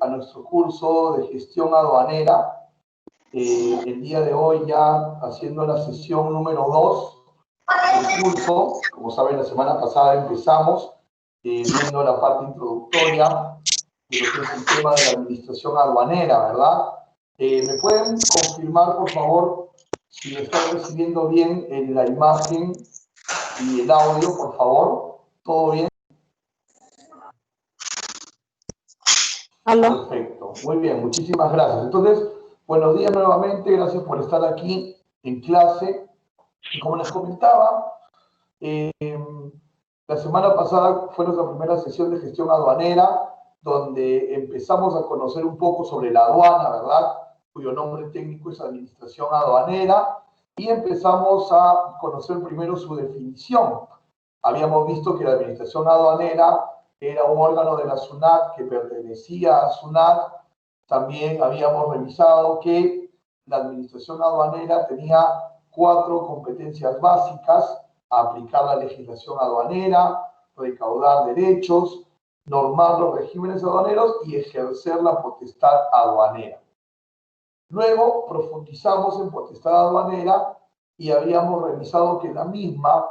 a nuestro curso de gestión aduanera. El día de hoy ya haciendo la sesión número 2 del curso. Como saben, la semana pasada empezamos viendo la parte introductoria de lo que es el tema de la administración aduanera, ¿verdad? ¿Me pueden confirmar, por favor, si me están recibiendo bien en la imagen y el audio, por favor? ¿Todo bien? Aló. Perfecto, muy bien, muchísimas gracias. Entonces, buenos días nuevamente, gracias por estar aquí en clase. Y como les comentaba, la semana pasada fue nuestra primera sesión de gestión aduanera, donde empezamos a conocer un poco sobre la aduana, ¿verdad? Cuyo nombre técnico es Administración Aduanera, y empezamos a conocer primero su definición. Habíamos visto que la Administración Aduanera era un órgano de la SUNAT que pertenecía a SUNAT. También habíamos revisado que la Administración Aduanera tenía 4 competencias básicas: aplicar la legislación aduanera, recaudar derechos, normar los regímenes aduaneros y ejercer la potestad aduanera. Luego profundizamos en potestad aduanera y habíamos revisado que la misma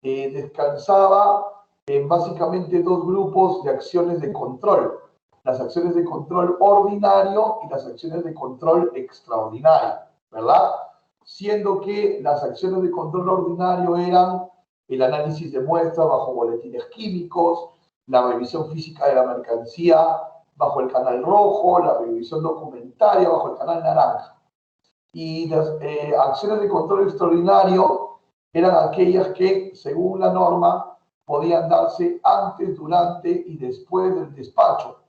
descansaba en básicamente 2 grupos de acciones de control: las acciones de control ordinario y las acciones de control extraordinario, ¿verdad? Siendo que las acciones de control ordinario eran el análisis de muestras bajo boletines químicos, la revisión física de la mercancía bajo el canal rojo, la revisión documentaria bajo el canal naranja. Y las acciones de control extraordinario eran aquellas que, según la norma, podían darse antes, durante y después del despacho.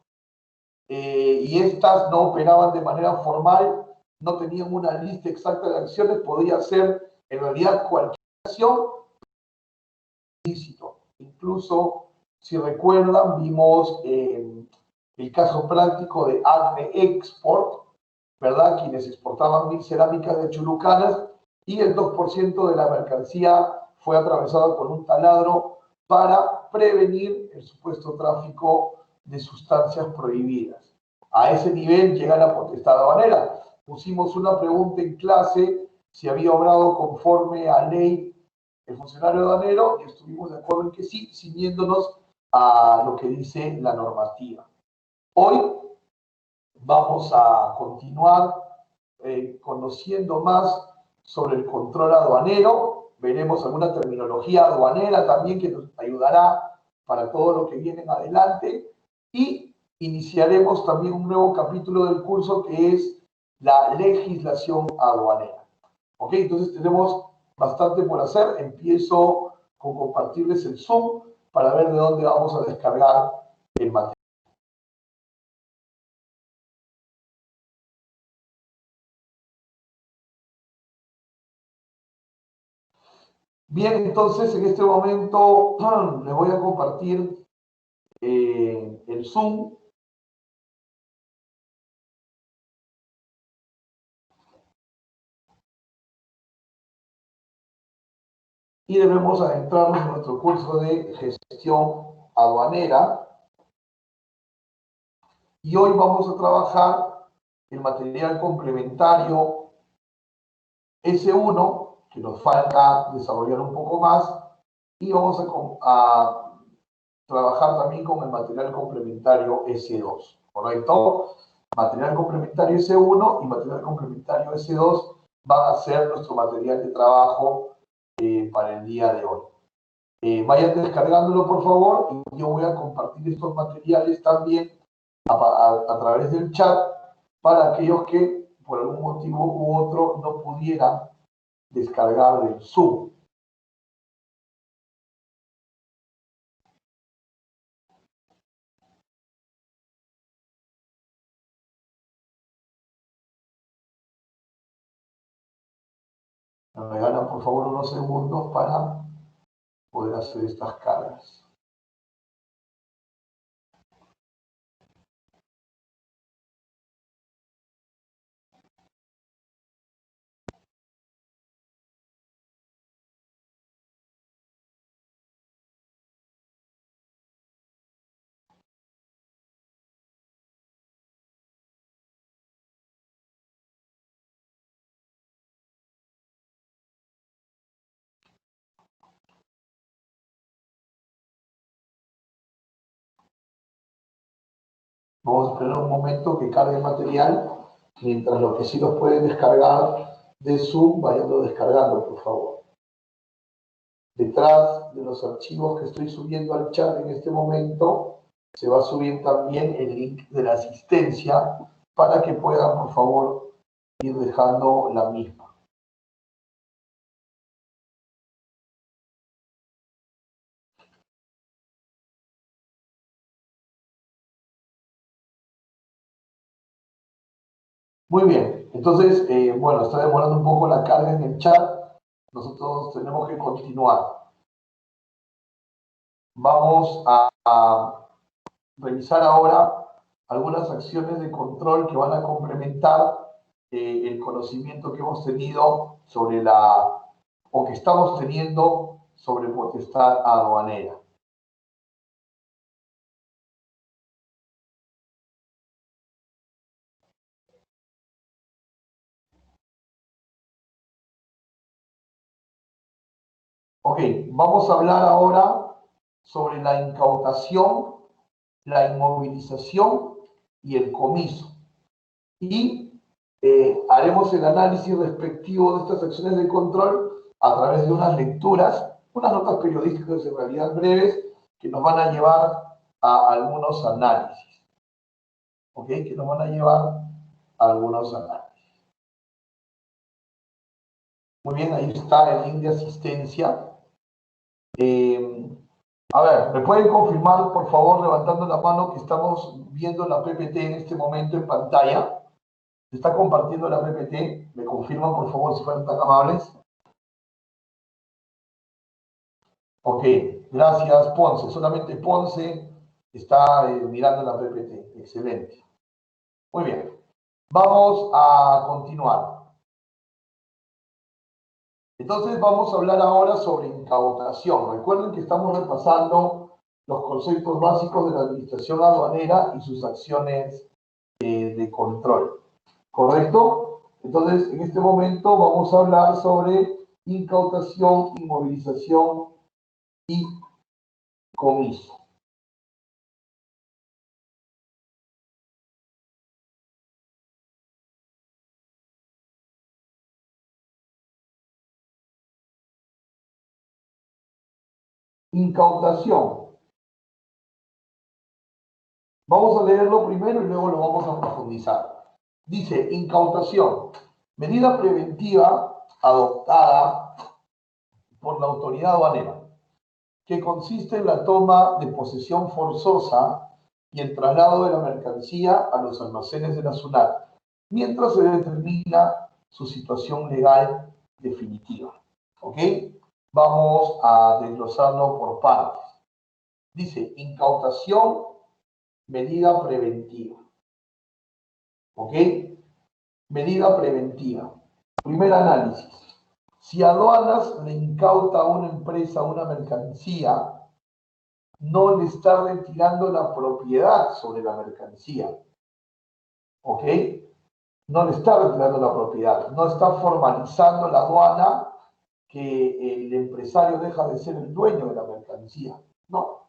Y estas no operaban de manera formal, no tenían una lista exacta de acciones, podía ser en realidad cualquier acción ilícito. Incluso, si recuerdan, vimos el caso práctico de Acme Export, ¿verdad? Quienes exportaban 1000 cerámicas de Chulucanas y el 2% de la mercancía fue atravesado con un taladro para prevenir el supuesto tráfico de sustancias prohibidas. A ese nivel llega la potestad aduanera. Pusimos una pregunta en clase si había obrado conforme a ley el funcionario aduanero y estuvimos de acuerdo en que sí, ciñéndonos a lo que dice la normativa. Hoy vamos a continuar conociendo más sobre el control aduanero. Veremos alguna terminología aduanera también que nos ayudará para todo lo que viene en adelante. Y iniciaremos también un nuevo capítulo del curso que es la legislación aduanera. ¿Ok? Entonces tenemos bastante por hacer. Empiezo con compartirles el Zoom para ver de dónde vamos a descargar el material. Bien, entonces en este momento les voy a compartir el Zoom. Y debemos adentrarnos en nuestro curso de gestión aduanera. Y hoy vamos a trabajar el material complementario S1, que nos falta desarrollar un poco más. Y vamos a trabajar también con el material complementario S2, ¿correcto? Material complementario S1 y material complementario S2 van a ser nuestro material de trabajo para el día de hoy. Vayan descargándolo, por favor, y yo voy a compartir estos materiales también a través del chat para aquellos que por algún motivo u otro no pudieran descargar del Zoom. Me regalan, por favor, unos segundos para poder hacer estas cargas. Vamos a esperar un momento que cargue material, mientras los que sí los pueden descargar de Zoom, vayanlo descargando, por favor. Detrás de los archivos que estoy subiendo al chat en este momento, se va a subir también el link de la asistencia para que puedan, por favor, ir dejando la misma. Muy bien, entonces, bueno, está demorando un poco la carga en el chat. Nosotros tenemos que continuar. Vamos a revisar ahora algunas acciones de control que van a complementar el conocimiento que hemos tenido sobre o que estamos teniendo sobre potestad aduanera. Ok, vamos a hablar ahora sobre la incautación, la inmovilización y el comiso. Y haremos el análisis respectivo de estas acciones de control a través de unas lecturas, unas notas periodísticas en realidad breves, que nos van a llevar a algunos análisis. ¿Ok? Que nos van a llevar a algunos análisis. Muy bien, ahí está el link de asistencia. A ver, ¿me pueden confirmar, por favor, levantando la mano, que estamos viendo la PPT en este momento en pantalla? ¿Se está compartiendo la PPT? ¿Me confirman, por favor, si fueran tan amables? Ok, gracias, Ponce. Solamente Ponce está mirando la PPT. Excelente. Muy bien. Vamos a continuar. Entonces vamos a hablar ahora sobre incautación. Recuerden que estamos repasando los conceptos básicos de la administración aduanera y sus acciones de control. ¿Correcto? Entonces, en este momento vamos a hablar sobre incautación, inmovilización y comiso. Incautación. Vamos a leerlo primero y luego lo vamos a profundizar. Dice, incautación, medida preventiva adoptada por la autoridad aduanera, que consiste en la toma de posesión forzosa y el traslado de la mercancía a los almacenes de la SUNAT, mientras se determina su situación legal definitiva. ¿Ok? Vamos a desglosarlo por partes. Dice, incautación, medida preventiva. ¿Ok? Medida preventiva. Primer análisis. Si aduanas le incauta a una empresa una mercancía, no le está retirando la propiedad sobre la mercancía. ¿Ok? No le está retirando la propiedad. No está formalizando la aduana que el empresario deja de ser el dueño de la mercancía. No.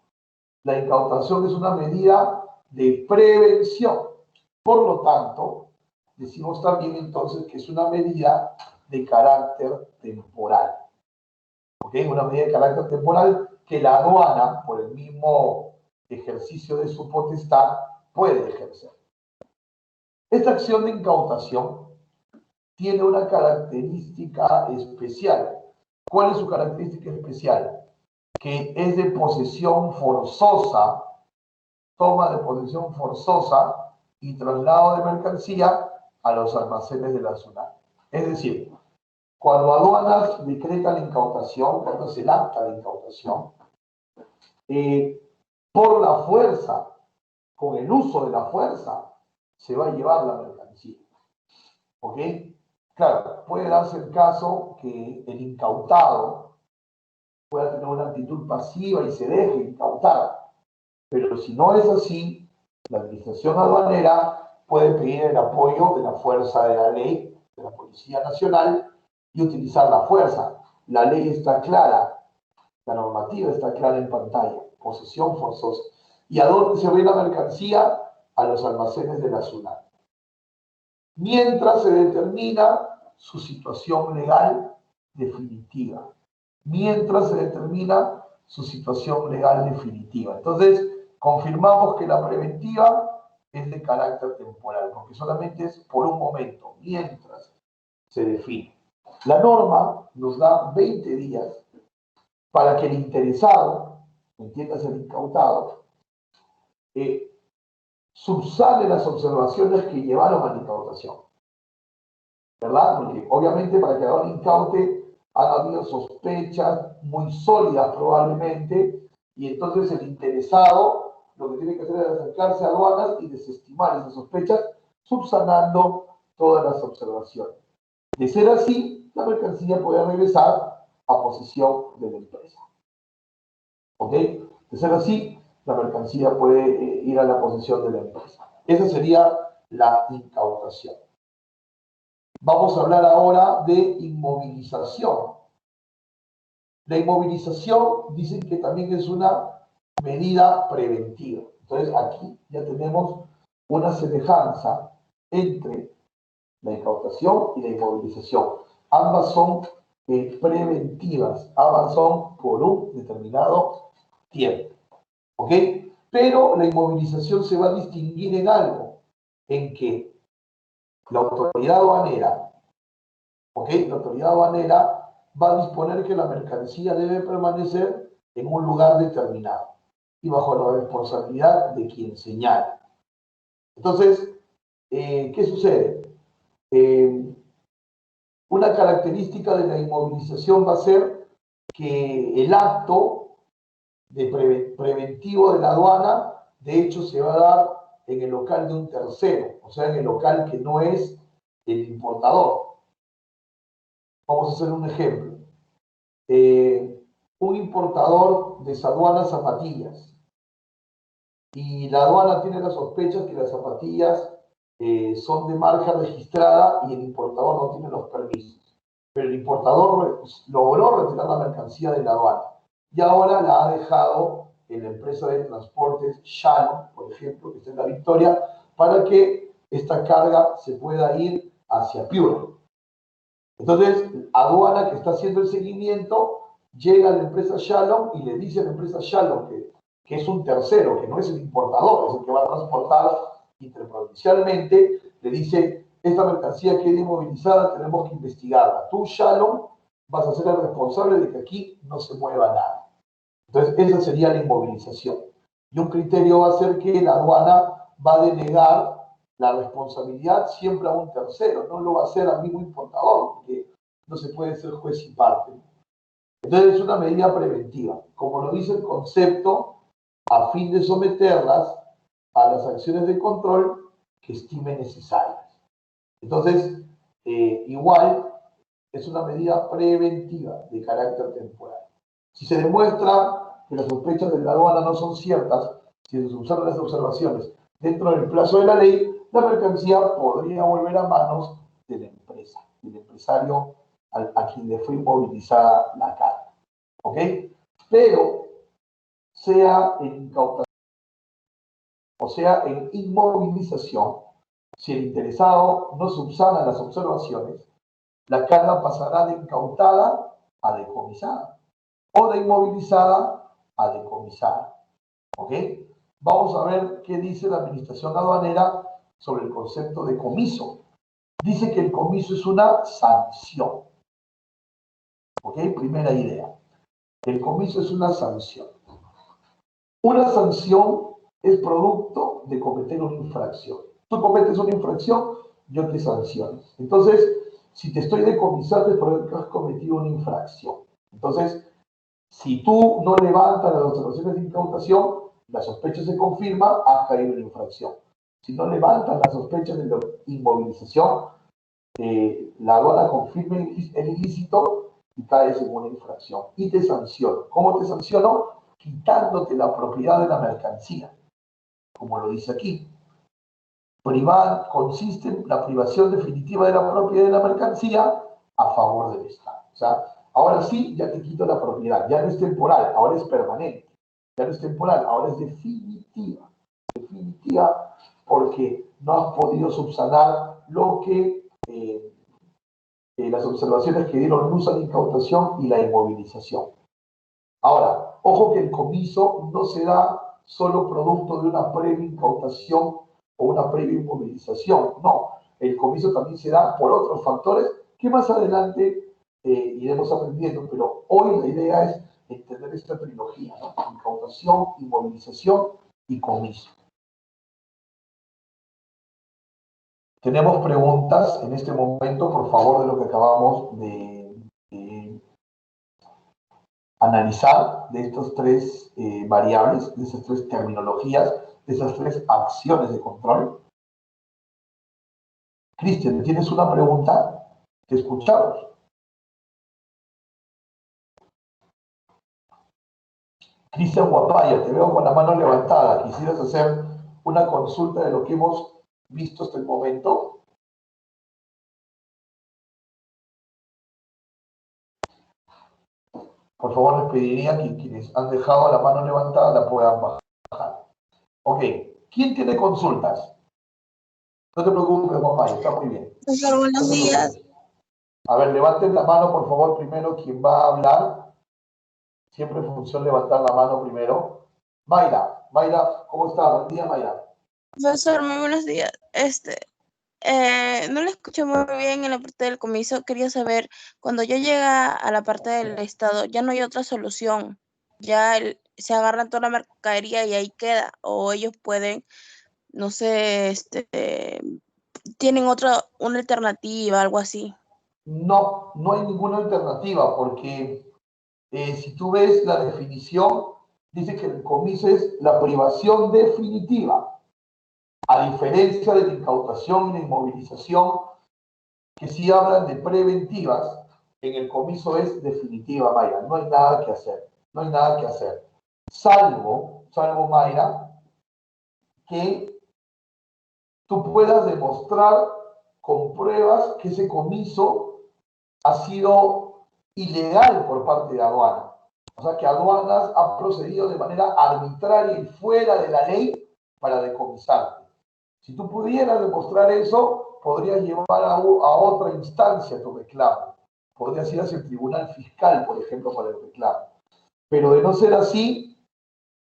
La incautación es una medida de prevención. Por lo tanto, decimos también entonces que es una medida de carácter temporal. ¿Ok? Una medida de carácter temporal que la aduana, por el mismo ejercicio de su potestad, puede ejercer. Esta acción de incautación tiene una característica especial. ¿Cuál es su característica especial? Que es de posesión forzosa, toma de posesión forzosa y traslado de mercancía a los almacenes de la SUNAT. Es decir, cuando aduanas decreta la incautación, cuando es el acta de incautación, por la fuerza, con el uso de la fuerza, se va a llevar la mercancía. ¿Ok? Claro, puede darse el caso que el incautado pueda tener una actitud pasiva y se deje incautar. Pero si no es así, la administración aduanera puede pedir el apoyo de la fuerza de la ley, de la Policía Nacional, y utilizar la fuerza. La ley está clara, la normativa está clara en pantalla, posesión forzosa. ¿Y a dónde se ve la mercancía? a los almacenes de la SUNAT, mientras se determina su situación legal definitiva. Mientras se determina su situación legal definitiva. Entonces, confirmamos que la preventiva es de carácter temporal, porque solamente es por un momento, mientras se define. La norma nos da 20 días para que el interesado, entiéndase el incautado, subsane las observaciones que llevaron a la incautación. ¿Verdad? Porque obviamente para que haga un incaute han habido sospechas muy sólidas probablemente, y entonces el interesado lo que tiene que hacer es acercarse a aduanas y desestimar esas sospechas, subsanando todas las observaciones. De ser así, la mercancía puede regresar a posesión de la empresa. ¿Ok? De ser así, la mercancía puede ir a la posesión de la empresa. Esa sería la incautación. Vamos a hablar ahora de inmovilización. La inmovilización dicen que también es una medida preventiva. Entonces aquí ya tenemos una semejanza entre la incautación y la inmovilización. Ambas son preventivas, ambas son por un determinado tiempo. ¿Ok? Pero la inmovilización se va a distinguir en algo, en que la autoridad aduanera, ¿ok? La autoridad aduanera va a disponer que la mercancía debe permanecer en un lugar determinado y bajo la responsabilidad de quien señala. Entonces, ¿qué sucede? Una característica de la inmovilización va a ser que el acto preventivo de la aduana, de hecho, se va a dar en el local de un tercero, o sea, en el local que no es el importador. Vamos a hacer un ejemplo. Un importador desaduana zapatillas y la aduana tiene la sospecha que las zapatillas son de marca registrada y el importador no tiene los permisos. Pero el importador logró retirar la mercancía de la aduana y ahora la ha dejado en la empresa de transportes Shalom, por ejemplo, que está en La Victoria, para que esta carga se pueda ir hacia Piura. Entonces, aduana que está haciendo el seguimiento llega a la empresa Shalom y le dice a la empresa Shalom que es un tercero, que no es el importador, es el que va a transportar interprovincialmente, le dice, esta mercancía queda inmovilizada, tenemos que investigarla. Tú, Shalom, vas a ser el responsable de que aquí no se mueva nada. Entonces, esa sería la inmovilización. Y un criterio va a ser que la aduana va a denegar la responsabilidad siempre a un tercero, no lo va a hacer al mismo importador, porque no se puede ser juez y parte. Entonces es una medida preventiva, como lo dice el concepto, a fin de someterlas a las acciones de control que estime necesarias. Entonces, igual es una medida preventiva de carácter temporal. Si se demuestra que las sospechas de la aduana no son ciertas, si se subsanan las observaciones dentro del plazo de la ley, la mercancía podría volver a manos de la empresa, del empresario a quien le fue inmovilizada la carga. ¿Ok? Pero, sea en incautación o sea en inmovilización, si el interesado no subsana las observaciones, la carga pasará de incautada a decomisada o de inmovilizada a decomisada. ¿Ok? Vamos a ver qué dice la administración aduanera sobre el concepto de comiso. Dice que el comiso es una sanción. ¿Ok? Primera idea. El comiso es una sanción. Una sanción es producto de cometer una infracción. Tú cometes una infracción, yo te sanciono. Entonces, si te estoy decomisando es porque has cometido una infracción. Entonces, si tú no levantas las observaciones de incautación, la sospecha se confirma, has caído en infracción. Si no levantas las sospechas de la inmovilización, la aduana confirma el ilícito y caes en una infracción. Y te sanciono. ¿Cómo te sanciono? Quitándote la propiedad de la mercancía, como lo dice aquí. Privar consiste en la privación definitiva de la propiedad de la mercancía a favor del Estado. O sea, ahora sí, ya te quito la propiedad. Ya no es temporal, ahora es permanente. Ya no es temporal, ahora es definitiva. Definitiva porque no has podido subsanar lo que las observaciones que dieron luz a la incautación y la inmovilización. Ahora, ojo que el comiso no se da solo producto de una previa incautación o una previa inmovilización, no. El comiso también se da por otros factores que más adelante iremos aprendiendo, pero hoy la idea es entender esta trilogía, ¿no? Incautación, inmovilización y comiso. Tenemos preguntas en este momento, por favor, de lo que acabamos de analizar, de estas tres variables, de esas tres terminologías, de esas tres acciones de control. Cristian, ¿tienes una pregunta? Te escuchamos. Cristian Guapaya, te veo con la mano levantada. ¿Quisieras hacer una consulta de lo que hemos visto hasta el momento? Por favor, les pediría que quienes han dejado la mano levantada la puedan bajar. Ok, ¿quién tiene consultas? No te preocupes, Guapaya, está muy bien. Profesor, buenos días. A ver, levanten la mano, por favor, primero quien va a hablar. Siempre en función levantar la mano primero. Mayra, ¿cómo está? Buen día, Mayra. Profesor, muy buenos días. No le escuché muy bien en la parte del comiso. Quería saber, cuando ya llega a la parte del Estado, ya no hay otra solución. Ya se agarran toda la mercadería y ahí queda. O ellos pueden, no sé, tienen una alternativa, algo así. No, no hay ninguna alternativa porque si tú ves la definición, dice que el comiso es la privación definitiva, a diferencia de la incautación y la inmovilización, que sí hablan de preventivas, en el comiso es definitiva, Mayra, no hay nada que hacer, no hay nada que hacer. Salvo Mayra, que tú puedas demostrar con pruebas que ese comiso ha sido ilegal por parte de aduana. O sea, que aduanas ha procedido de manera arbitraria y fuera de la ley para decomisarte. Si tú pudieras demostrar eso, podrías llevar a otra instancia tu reclamo. Podrías ir hacia el tribunal fiscal, por ejemplo, para el reclamo. Pero de no ser así,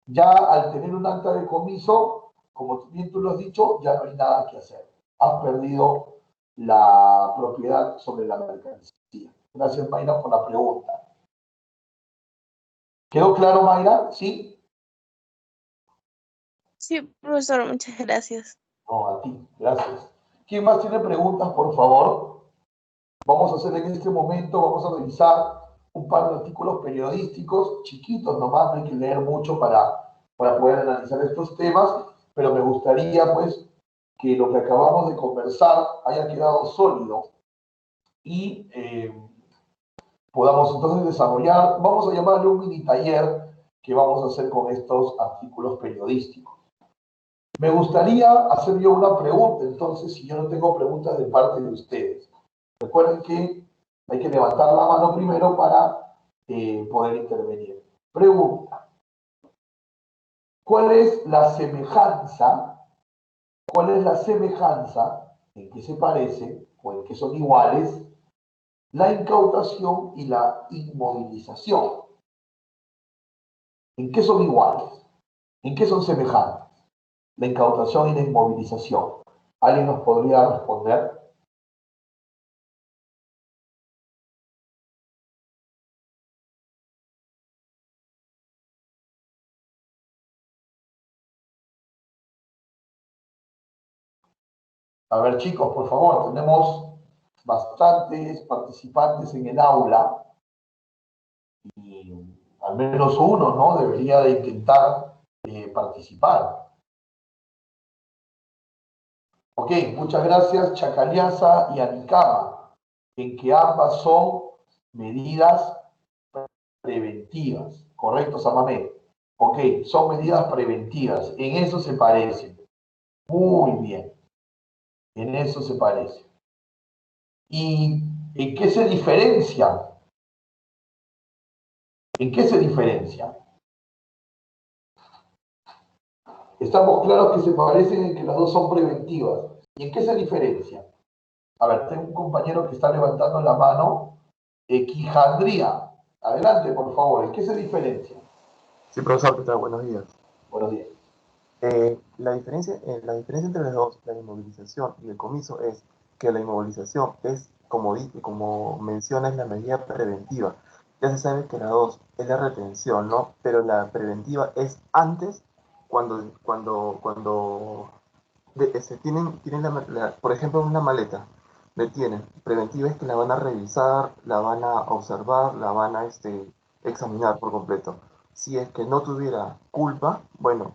ya al tener un acta de comiso, como bien tú lo has dicho, ya no hay nada que hacer. Has perdido la propiedad sobre la mercancía. Gracias, Mayra, por la pregunta. ¿Quedó claro, Mayra? ¿Sí? Sí, profesor, muchas gracias. No, a ti, gracias. ¿Quién más tiene preguntas, por favor? Vamos a hacer en este momento, vamos a revisar un par de artículos periodísticos, chiquitos nomás, no hay que leer mucho para poder analizar estos temas, pero me gustaría, pues, que lo que acabamos de conversar haya quedado sólido y podamos entonces desarrollar, vamos a llamarle un mini taller que vamos a hacer con estos artículos periodísticos. Me gustaría hacer yo una pregunta, entonces, si yo no tengo preguntas de parte de ustedes. Recuerden que hay que levantar la mano primero para poder intervenir. Pregunta. ¿Cuál es la semejanza? ¿Cuál es la semejanza en qué se parece o en qué son iguales la incautación y la inmovilización? ¿En qué son iguales? ¿En qué son semejantes? La incautación y la inmovilización. ¿Alguien nos podría responder? A ver, chicos, por favor, tenemos bastantes participantes en el aula y al menos uno, ¿no? Debería de intentar participar. Ok, muchas gracias, Chacaliasa y Anicama, en que ambas son medidas preventivas. ¿Correcto, Samamé? Ok, son medidas preventivas. En eso se parecen. Muy bien. En eso se parecen. ¿Y en qué se diferencian? ¿En qué se diferencian? Estamos claros que se parecen en que las dos son preventivas. ¿Y en qué se diferencian? A ver, tengo un compañero que está levantando la mano. Quijandría. Adelante, por favor. ¿En qué se diferencia? Sí, profesor, ¿qué tal? Buenos días. Buenos días. La diferencia entre las dos, la inmovilización y el comiso, es que la inmovilización es, como menciona, es la medida preventiva. Ya se sabe que la dos es la retención, ¿no? Pero la preventiva es antes, cuando por ejemplo, una maleta, detienen. Preventiva es que la van a revisar, la van a observar, la van a examinar por completo. Si es que no tuviera culpa, bueno,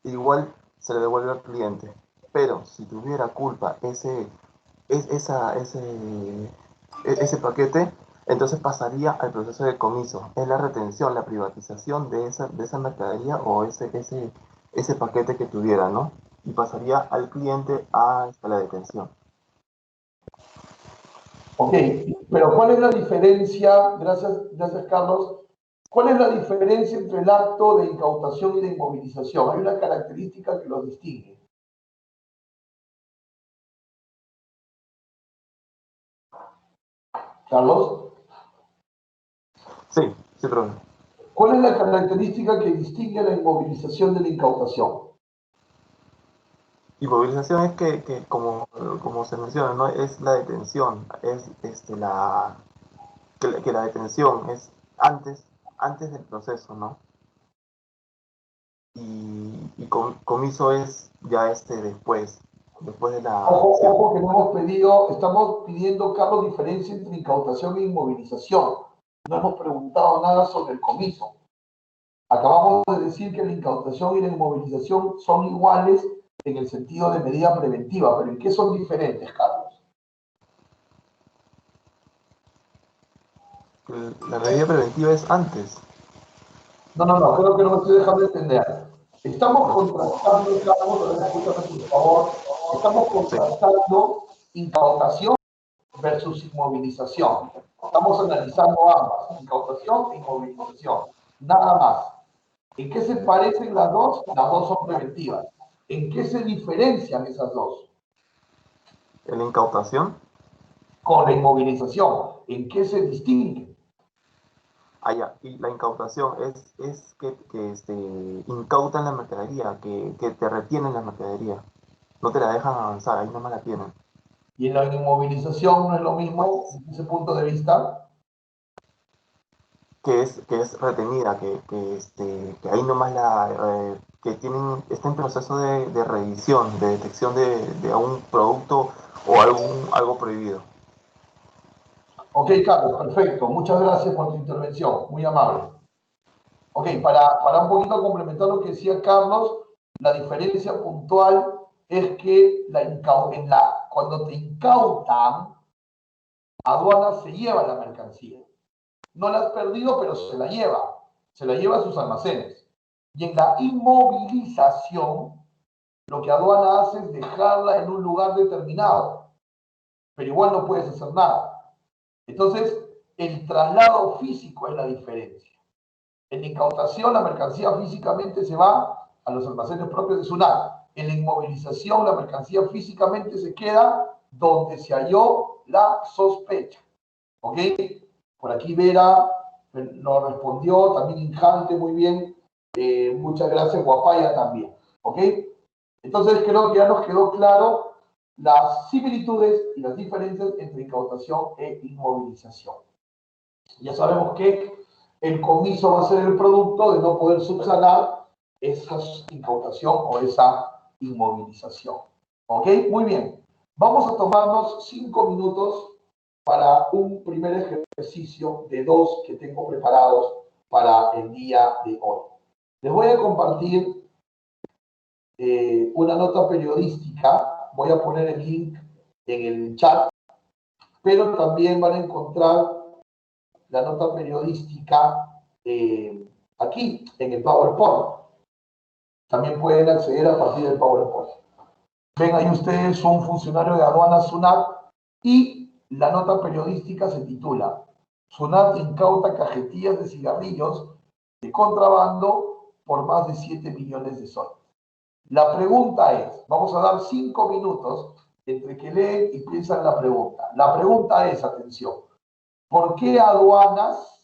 igual se le devuelve al cliente. Pero si tuviera culpa ese paquete, entonces pasaría al proceso de comiso. Es la retención, la privatización de esa mercadería o ese paquete que tuviera, ¿no? Y pasaría al cliente a la detención. Ok, pero ¿cuál es la diferencia? Gracias Carlos. ¿Cuál es la diferencia entre el acto de incautación y de inmovilización? Hay una característica que los distingue. Carlos. Sí, profesor. ¿Cuál es la característica que distingue la inmovilización de la incautación? Inmovilización es que como se menciona, ¿no? Es la detención, es que la detención es antes del proceso, ¿no? Y comiso es ya después de la acción. Ojo que no estamos pidiendo, Carlos, diferencia entre incautación e inmovilización. No hemos preguntado nada sobre el comiso. Acabamos de decir que la incautación y la inmovilización son iguales en el sentido de medida preventiva, pero ¿en qué son diferentes, Carlos? La medida preventiva es antes. No, creo que no me estoy dejando entender. Estamos contrastando, Carlos, escúchame por favor, estamos contrastando incautación versus inmovilización. Estamos analizando ambas, incautación e inmovilización. Nada más. ¿En qué se parecen las dos? Las dos son preventivas. ¿En qué se diferencian esas dos? En la incautación, Con la inmovilización. ¿En qué se distinguen? y la incautación es que incautan la mercadería, que te retienen la mercadería. No te la dejan avanzar, ahí nomás la tienen. Y en la inmovilización no es lo mismo, desde ese punto de vista. Que es retenida, que ahí nomás que está en proceso de revisión, de detección de un producto o algo prohibido. Ok, Carlos, perfecto. Muchas gracias por tu intervención. Muy amable. Ok, para un poquito complementar lo que decía Carlos, la diferencia puntual es que cuando te incautan, aduana se lleva la mercancía. No la has perdido, pero se la lleva. Se la lleva a sus almacenes. Y en la inmovilización, lo que aduana hace es dejarla en un lugar determinado. Pero igual no puedes hacer nada. Entonces, el traslado físico es la diferencia. En la incautación, la mercancía físicamente se va a los almacenes propios de SUNAT. En la inmovilización, la mercancía físicamente se queda donde se halló la sospecha. ¿Ok? Por aquí Vera nos respondió, también Injante, muy bien. Muchas gracias, Guapaya también. ¿Ok? Entonces creo que ya nos quedó claro las similitudes y las diferencias entre incautación e inmovilización. Ya sabemos que el comiso va a ser el producto de no poder subsanar esa incautación o esa inmovilización. ¿Ok? Muy bien. Vamos a tomarnos 5 minutos para un primer ejercicio de 2 que tengo preparados para el día de hoy. Les voy a compartir una nota periodística. Voy a poner el link en el chat, pero también van a encontrar la nota periodística aquí en el PowerPoint. También pueden acceder a partir del PowerPoint. Ven ahí ustedes un funcionario de aduana SUNAT y la nota periodística se titula SUNAT incauta cajetillas de cigarrillos de contrabando por más de 7 millones de soles. La pregunta es, vamos a dar 5 minutos entre que leen y piensan la pregunta. La pregunta es, atención, ¿por qué aduanas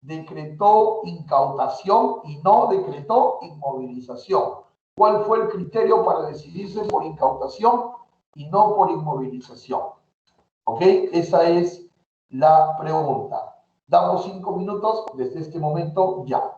decretó incautación y no decretó inmovilización? ¿Cuál fue el criterio para decidirse por incautación y no por inmovilización? ¿Ok? Esa es la pregunta. Damos 5 minutos desde este momento ya.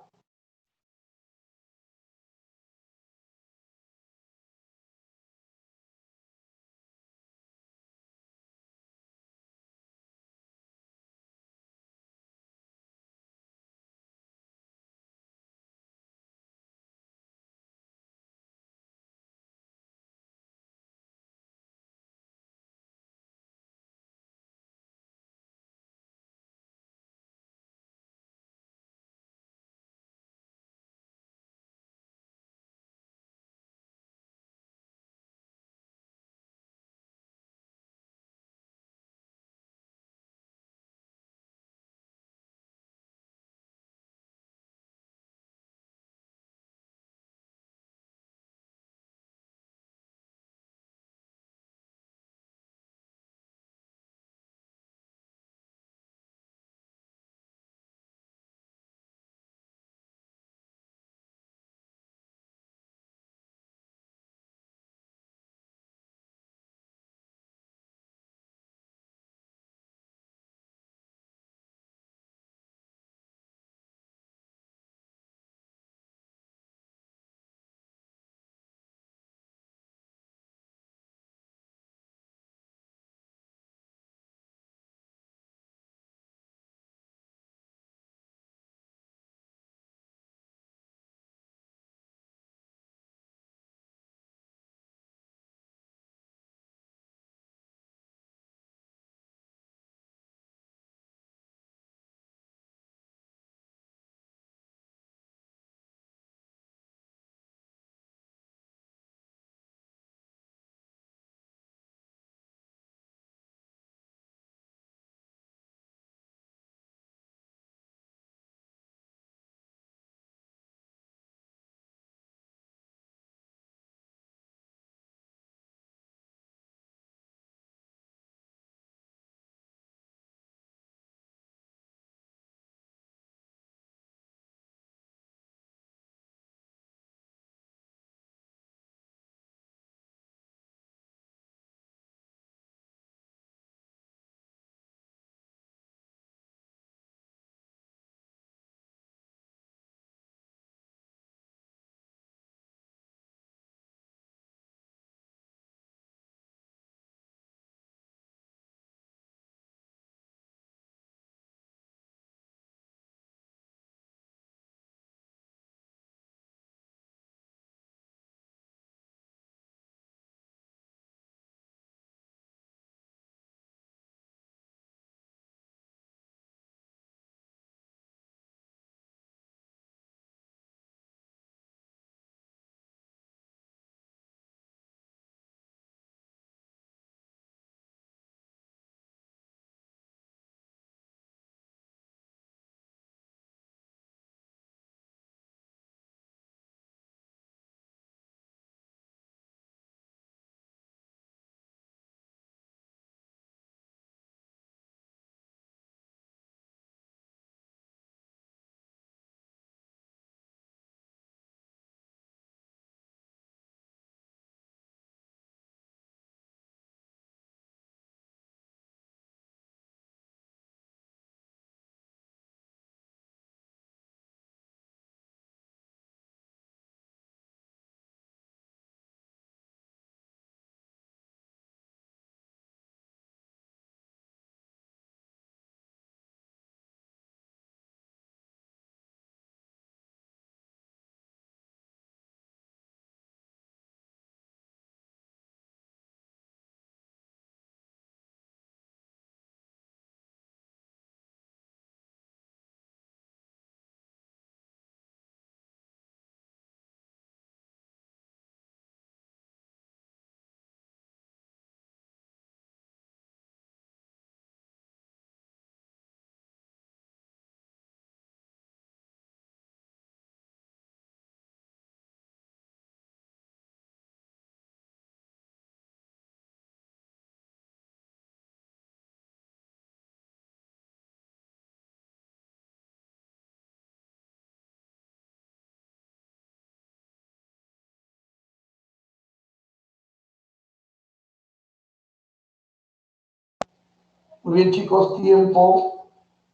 Muy bien, chicos, tiempo.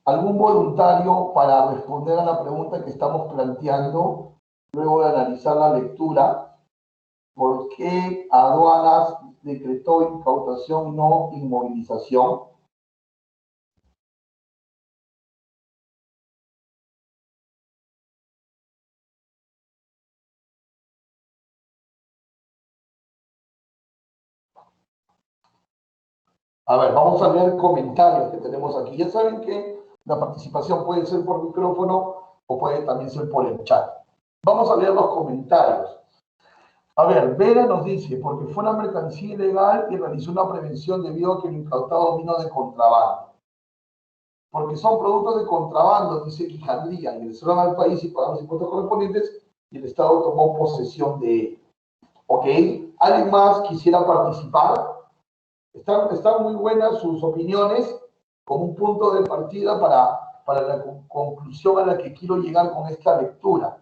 ¿Algún voluntario para responder a la pregunta que estamos planteando luego de analizar la lectura? ¿Por qué aduanas decretó incautación y no inmovilización? A ver, vamos a leer comentarios que tenemos aquí. Ya saben que la participación puede ser por micrófono o puede también ser por el chat. Vamos a leer los comentarios. A ver, Vera nos dice, porque fue una mercancía ilegal y realizó una prevención debido a que el incautado vino de contrabando. Porque son productos de contrabando, dice Quijandría, ingresaron al país y pagaron los impuestos correspondientes y el Estado tomó posesión de él. ¿Ok? ¿Alguien más quisiera participar? Están muy buenas sus opiniones como un punto de partida para la conclusión a la que quiero llegar con esta lectura.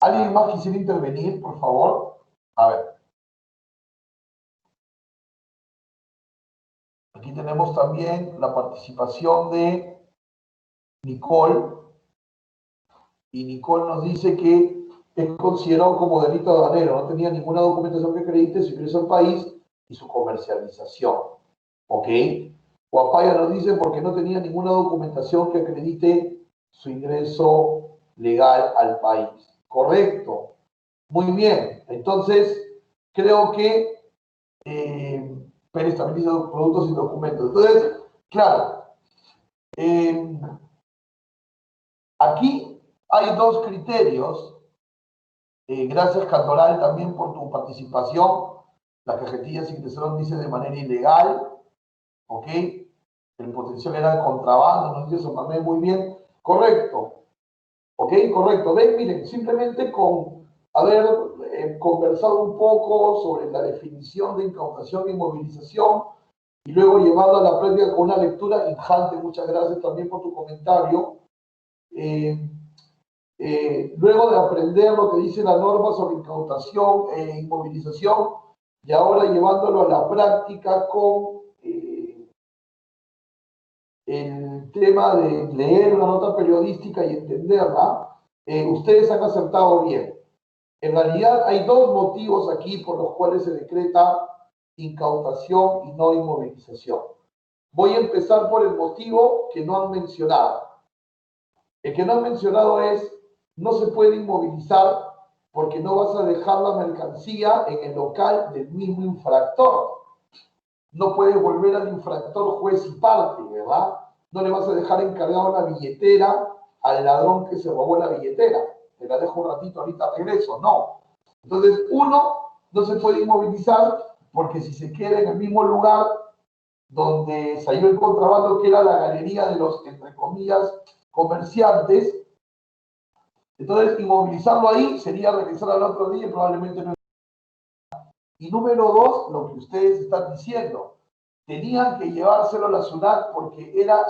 ¿Alguien más quisiera intervenir, por favor? A ver. Aquí tenemos también la participación de Nicole. Y Nicole nos dice que es considerado como delito aduanero. No tenía ninguna documentación que acredite su ingreso al país y su comercialización. ¿Ok? Guapaya nos dice porque no tenía ninguna documentación que acredite su ingreso legal al país. Correcto. Muy bien. Entonces, creo que Pérez también dice productos y documentos. Entonces, claro, aquí hay dos criterios. Gracias, Cantoral, también por tu participación. Las cajetillas ingresaron, dice, de manera ilegal. ¿Ok? El potencial era de contrabando, nos dice Somamé, muy bien. Correcto. ¿Ok? Correcto. Ven, miren, simplemente con haber conversado un poco sobre la definición de incautación e inmovilización y luego llevado a la práctica con una lectura, Injante, muchas gracias también por tu comentario. Luego de aprender lo que dice la norma sobre incautación e inmovilización y ahora llevándolo a la práctica con el tema de leer una nota periodística y entenderla, ustedes han acertado bien. En realidad hay dos motivos aquí por los cuales se decreta incautación y no inmovilización. Voy a empezar por el motivo que no han mencionado. El que no han mencionado es, no se puede inmovilizar porque no vas a dejar la mercancía en el local del mismo infractor. No puedes volver al infractor juez y parte, ¿verdad? No le vas a dejar encargado la billetera al ladrón que se robó la billetera. Te la dejo un ratito, ahorita regreso. No. Entonces, uno, no se puede inmovilizar porque si se queda en el mismo lugar donde salió el contrabando, que era la galería de los, entre comillas, comerciantes, entonces inmovilizarlo ahí sería regresar al otro día y probablemente no. Y número dos, lo que ustedes están diciendo, tenían que llevárselo a la SUNAT porque era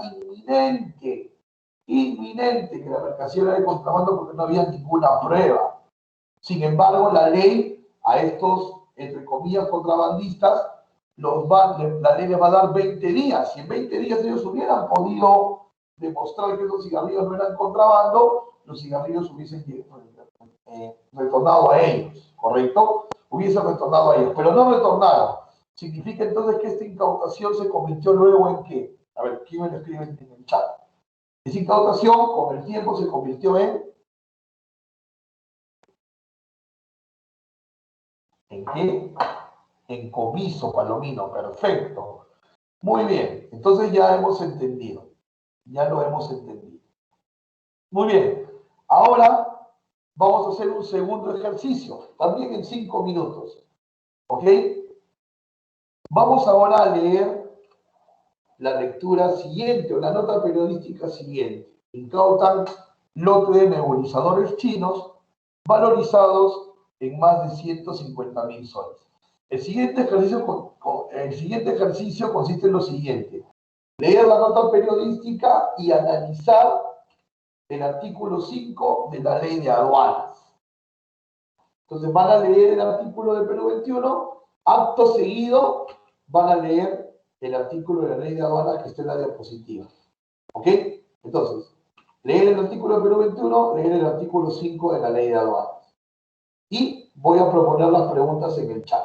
inminente que la mercancía era de contrabando porque no había ninguna prueba. Sin embargo, la ley a estos, entre comillas, contrabandistas, la ley les va a dar 20 días. Si en 20 días ellos hubieran podido demostrar que esos cigarrillos no eran contrabando, los cigarrillos hubiesen retornado a ellos, ¿correcto? Hubiesen retornado a ellos, pero no retornaron. Significa entonces que esta incautación se convirtió luego en qué? A ver, ¿quién me lo escribe en el chat? Esa incautación con el tiempo se convirtió ¿en qué? En comiso, Palomino, perfecto. Muy bien, entonces ya hemos entendido. Ya lo hemos entendido. Muy bien, ahora vamos a hacer un segundo ejercicio, también en 5 minutos. ¿Ok? Vamos ahora a leer la lectura siguiente o la nota periodística siguiente. Incautan lote de nebulizadores chinos valorizados en más de 150.000 soles. El siguiente ejercicio consiste en lo siguiente: leer la nota periodística y analizar el artículo 5 de la ley de aduanas. Entonces van a leer el artículo del Perú 21, acto seguido van a leer el artículo de la ley de aduanas que está en la diapositiva. ¿Ok? Entonces, leer el artículo del Perú 21, leer el artículo 5 de la ley de aduanas. Y voy a proponer las preguntas en el chat.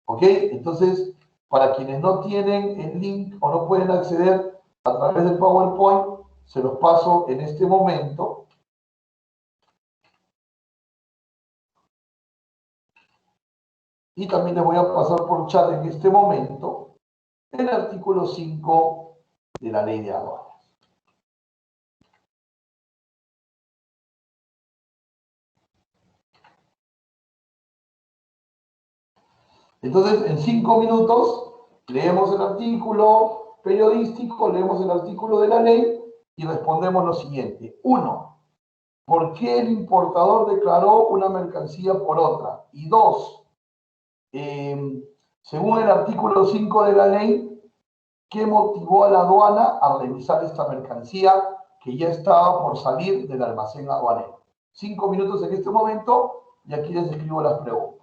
¿Ok? Entonces, para quienes no tienen el link o no pueden acceder a través del PowerPoint, se los paso en este momento. Y también les voy a pasar por chat en este momento el artículo 5 de la ley de aduanas. Entonces, en 5 minutos, leemos el artículo periodístico, leemos el artículo de la ley y respondemos lo siguiente. 1. ¿Por qué el importador declaró una mercancía por otra? Y 2. Según el artículo 5 de la ley, ¿qué motivó a la aduana a revisar esta mercancía que ya estaba por salir del almacén aduanero? 5 minutos en este momento y aquí les escribo las preguntas.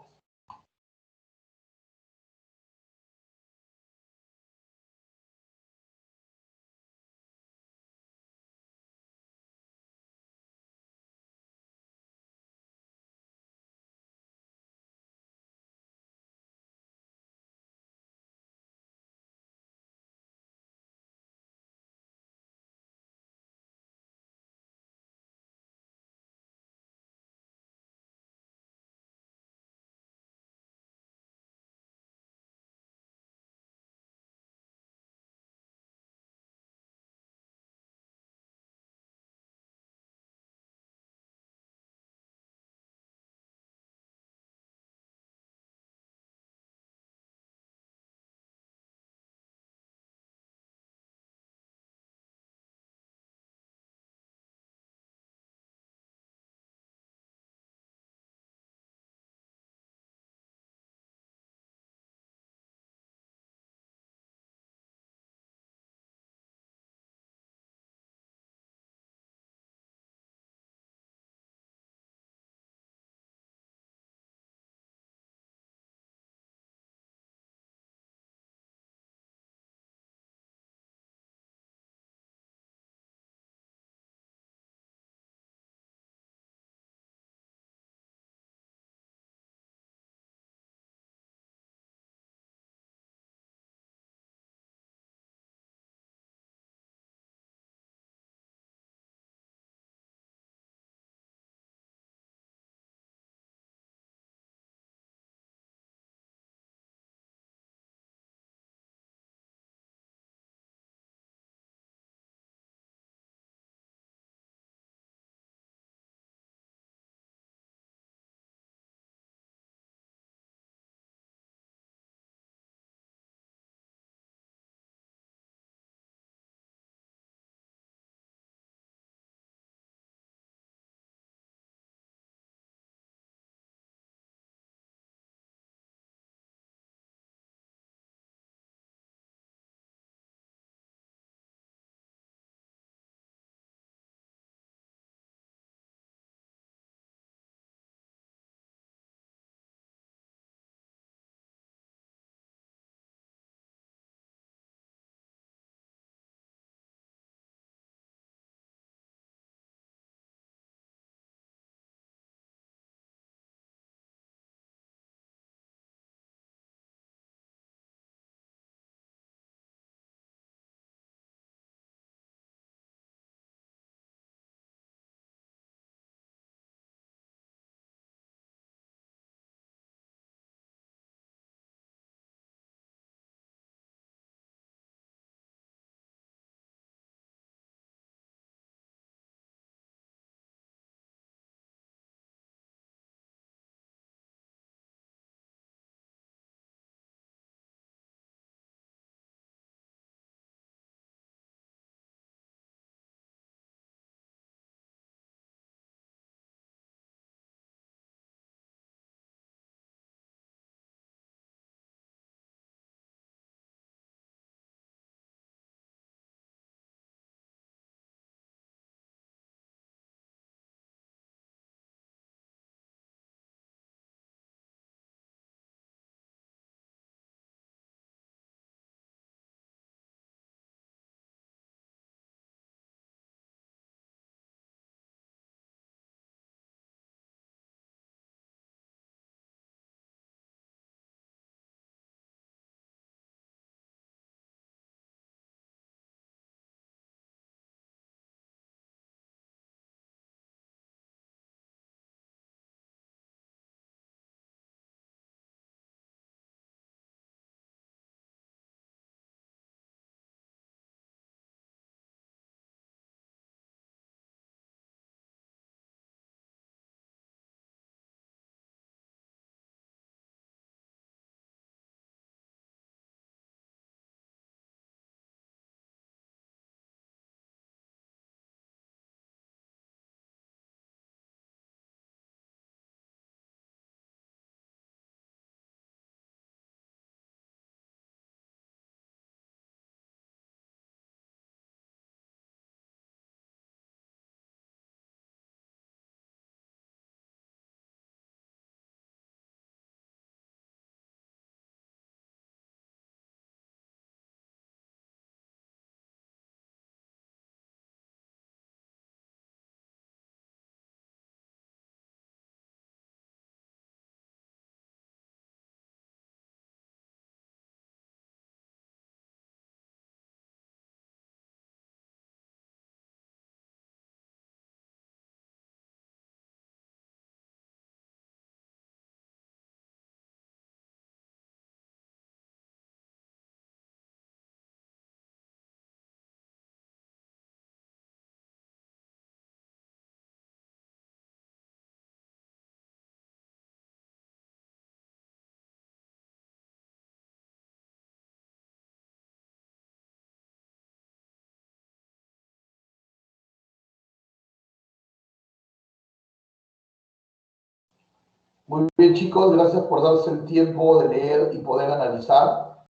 Muy bien, chicos, gracias por darse el tiempo de leer y poder analizar.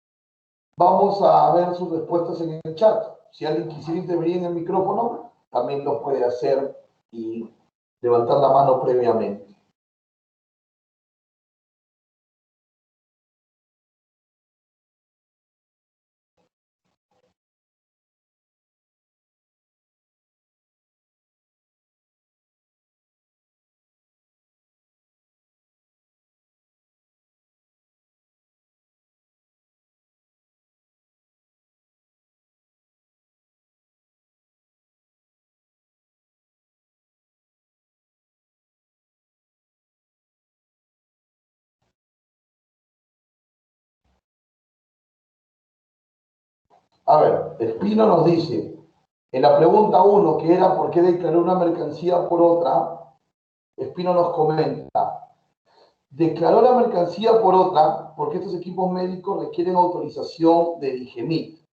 Vamos a ver sus respuestas en el chat. Si alguien quisiera intervenir en el micrófono, también lo puede hacer y levantar la mano previamente. A ver, Espino nos dice, en la pregunta 1, que era ¿por qué declaró una mercancía por otra? Espino nos comenta, declaró la mercancía por otra porque estos equipos médicos requieren autorización de DIGEMIT.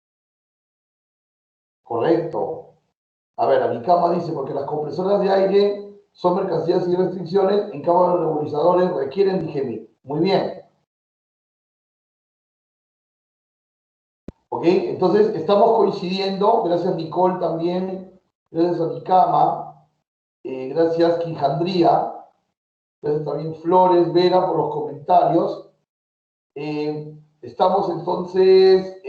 Correcto. A ver, Anicama dice, porque las compresoras de aire son mercancías sin restricciones, en cambio los nebulizadores requieren DIGEMIT. Muy bien. ¿Ok? Entonces, estamos coincidiendo, gracias Nicole también, gracias Anicama, gracias Quijandría, gracias también Flores, Vera por los comentarios. Estamos entonces,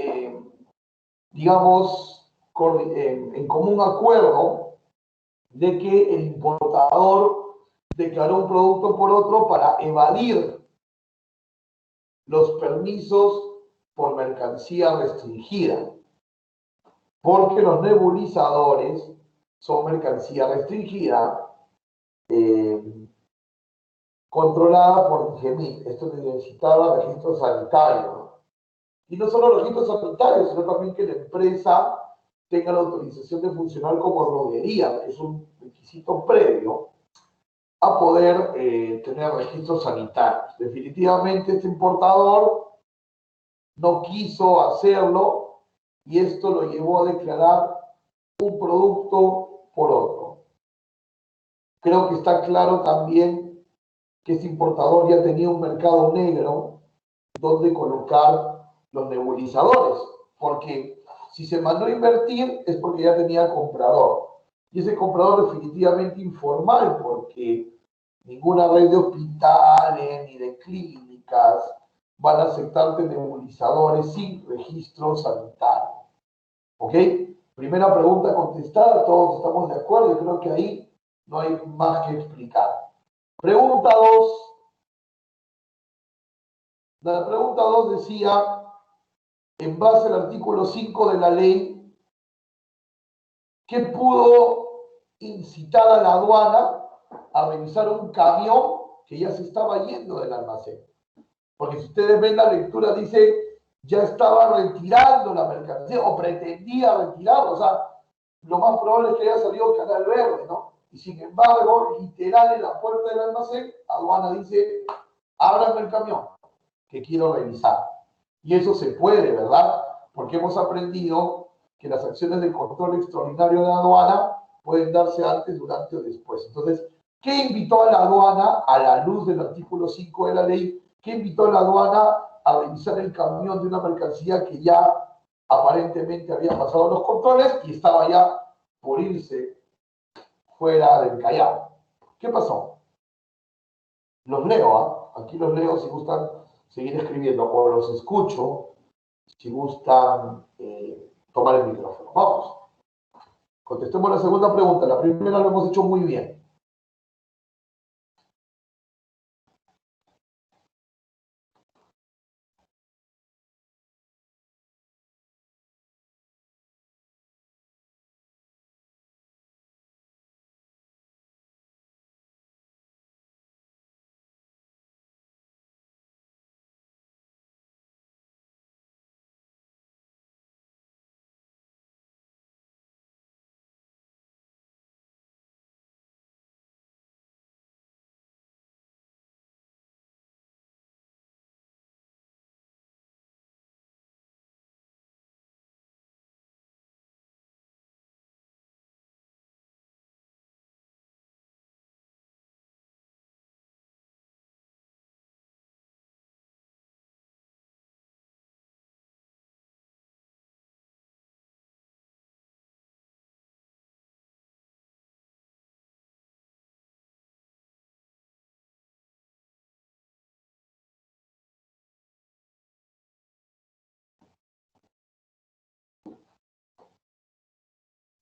digamos, en común acuerdo de que el importador declaró un producto por otro para evadir los permisos por mercancía restringida, porque los nebulizadores son mercancía restringida controlada por DIGEMIT. Esto necesitaba registro sanitario, ¿no? Y no solo registro sanitario, sino también que la empresa tenga la autorización de funcionar como droguería, que es un requisito previo a poder tener registros sanitarios. Definitivamente este importador no quiso hacerlo y esto lo llevó a declarar un producto por otro. Creo que está claro también que este importador ya tenía un mercado negro donde colocar los nebulizadores, porque si se mandó a invertir es porque ya tenía comprador. Y ese comprador definitivamente informal, porque ninguna red de hospitales ni de clínicas van a aceptarte nebulizadores sin registro sanitario. ¿Ok? Primera pregunta contestada, todos estamos de acuerdo y creo que ahí no hay más que explicar. Pregunta 2. La pregunta 2 decía, en base al artículo 5 de la ley, ¿qué pudo incitar a la aduana a revisar un camión que ya se estaba yendo del almacén? Porque si ustedes ven la lectura, dice, ya estaba retirando la mercancía o pretendía retirarlo. O sea, lo más probable es que haya salido canal verde, ¿no? Y sin embargo, literal en la puerta del almacén, aduana dice, ábranme el camión, que quiero revisar. Y eso se puede, ¿verdad? Porque hemos aprendido que las acciones de control extraordinario de la aduana pueden darse antes, durante o después. Entonces, ¿qué invitó a la aduana, a la luz del artículo 5 de la ley, qué invitó a la aduana a revisar el camión de una mercancía que ya aparentemente había pasado los controles y estaba ya por irse fuera del Callao? ¿Qué pasó? Los leo, ¿ah? Aquí los leo si gustan seguir escribiendo o los escucho si gustan tomar el micrófono. Vamos, contestemos la segunda pregunta. La primera lo hemos hecho muy bien.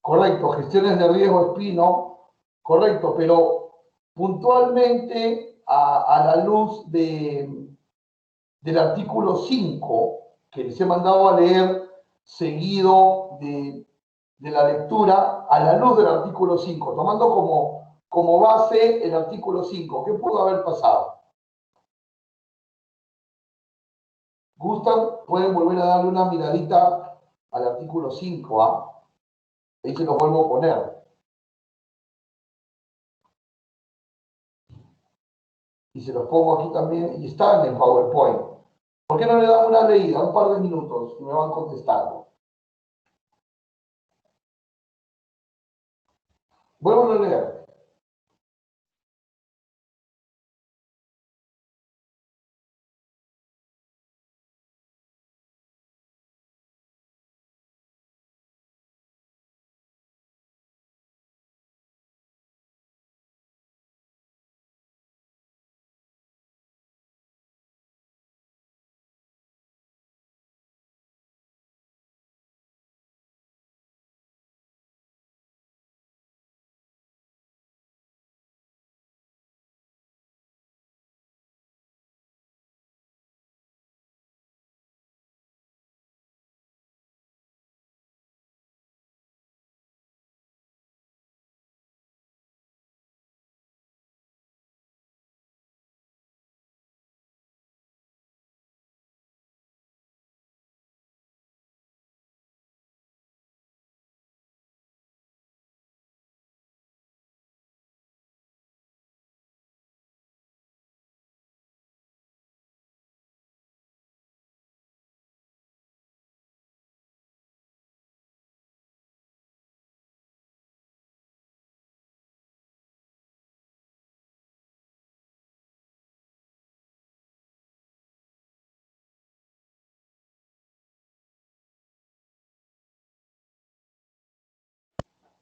Correcto, gestiones de riesgo Espino, correcto, pero puntualmente a la luz del artículo 5, que les he mandado a leer seguido de la lectura, a la luz del artículo 5, tomando como base el artículo 5, ¿qué pudo haber pasado? ¿Gustan? Pueden volver a darle una miradita al artículo 5, ¿ah? Ahí se lo vuelvo a poner. Y se los pongo aquí también, y están en PowerPoint. ¿Por qué no le dan una leída, un par de minutos, y me van contestando? Vuelvo a leer.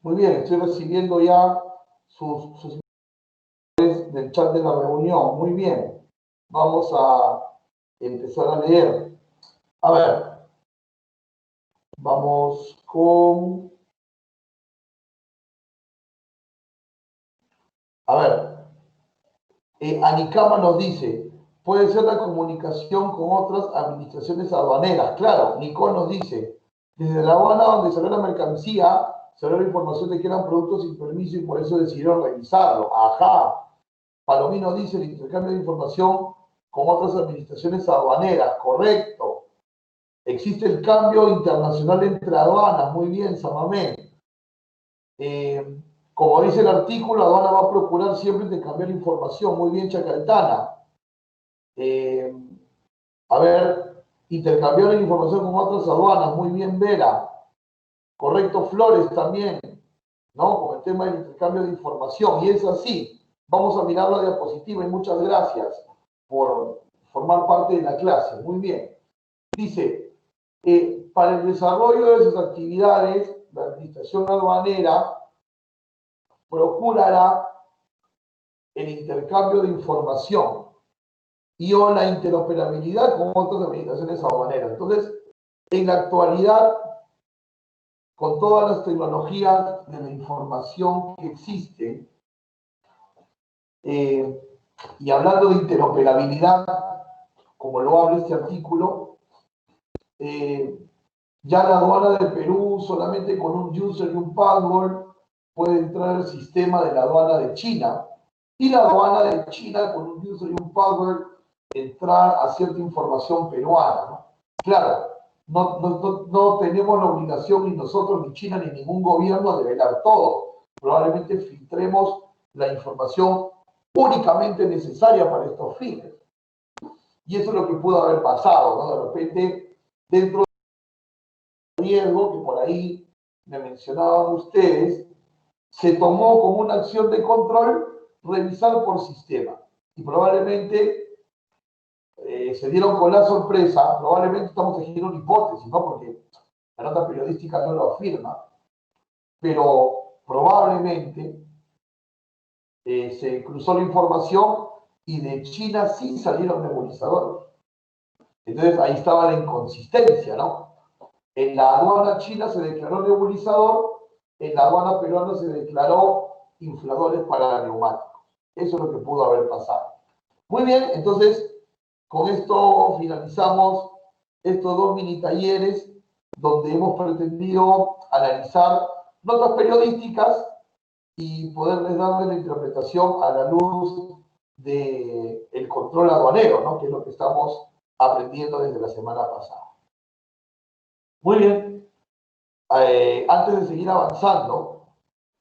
Muy bien, estoy recibiendo ya sus del chat de la reunión. Muy bien. Vamos a empezar a leer. A ver. Vamos con... A ver. Anicama nos dice, puede ser la comunicación con otras administraciones aduaneras. Claro, Nicole nos dice, desde la aduana donde salió la mercancía, salió la información de que eran productos sin permiso y por eso decidieron revisarlo. Ajá. Palomino dice el intercambio de información con otras administraciones aduaneras. Correcto. Existe el cambio internacional entre aduanas. Muy bien, Samamé. Como dice el artículo, aduana va a procurar siempre intercambiar información. Muy bien, Chacaltana. A ver, intercambiar la información con otras aduanas. Muy bien, Vera. Correcto, Flores también, ¿no? Con el tema del intercambio de información. Y es así. Vamos a mirar la diapositiva y muchas gracias por formar parte de la clase. Muy bien. Dice, para el desarrollo de sus actividades, la administración aduanera procurará el intercambio de información y o la interoperabilidad con otras administraciones aduaneras. Entonces, en la actualidad, con todas las tecnologías de la información que existen, y hablando de interoperabilidad, como lo habla este artículo, ya la aduana del Perú solamente con un user y un password puede entrar al sistema de la aduana de China, y la aduana de China con un user y un password entrar a cierta información peruana, ¿no? Claro, no tenemos la obligación ni nosotros, ni China, ni ningún gobierno de velar todo. Probablemente filtremos la información únicamente necesaria para estos fines. Y eso es lo que pudo haber pasado, ¿no? De repente, dentro del riesgo que por ahí me mencionaban ustedes, se tomó como una acción de control revisar por sistema. Y probablemente se dieron con la sorpresa, probablemente estamos tejiendo una hipótesis, ¿no? Porque la nota periodística no lo afirma, pero probablemente se cruzó la información y de China sí salieron nebulizadores. Entonces ahí estaba la inconsistencia, ¿no? En la aduana china se declaró nebulizador en la aduana peruana se declaró infladores para neumáticos. Eso es lo que pudo haber pasado. Muy bien, entonces, con esto finalizamos estos 2 mini talleres donde hemos pretendido analizar notas periodísticas y poderles darle la interpretación a la luz del control aduanero, ¿no? Que es lo que estamos aprendiendo desde la semana pasada. Muy bien. Antes de seguir avanzando,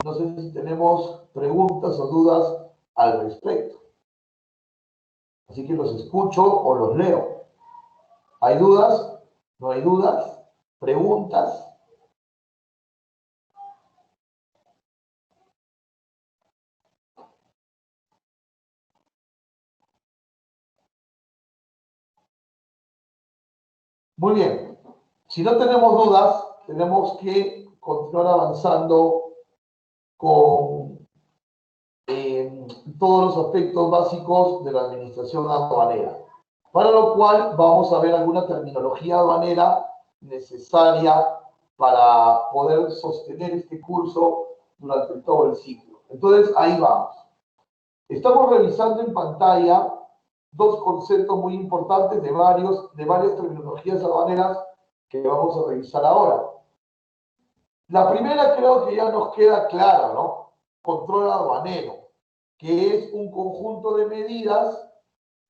no sé si tenemos preguntas o dudas al respecto. Así que los escucho o los leo. ¿Hay dudas? ¿No hay dudas? ¿Preguntas? Muy bien. Si no tenemos dudas, tenemos que continuar avanzando con todos los aspectos básicos de la administración aduanera. Para lo cual vamos a ver alguna terminología aduanera necesaria para poder sostener este curso durante todo el ciclo. Entonces, ahí vamos. Estamos revisando en pantalla 2 conceptos muy importantes de varias terminologías aduaneras que vamos a revisar ahora. La primera creo que ya nos queda clara, ¿no? Control aduanero, que es un conjunto de medidas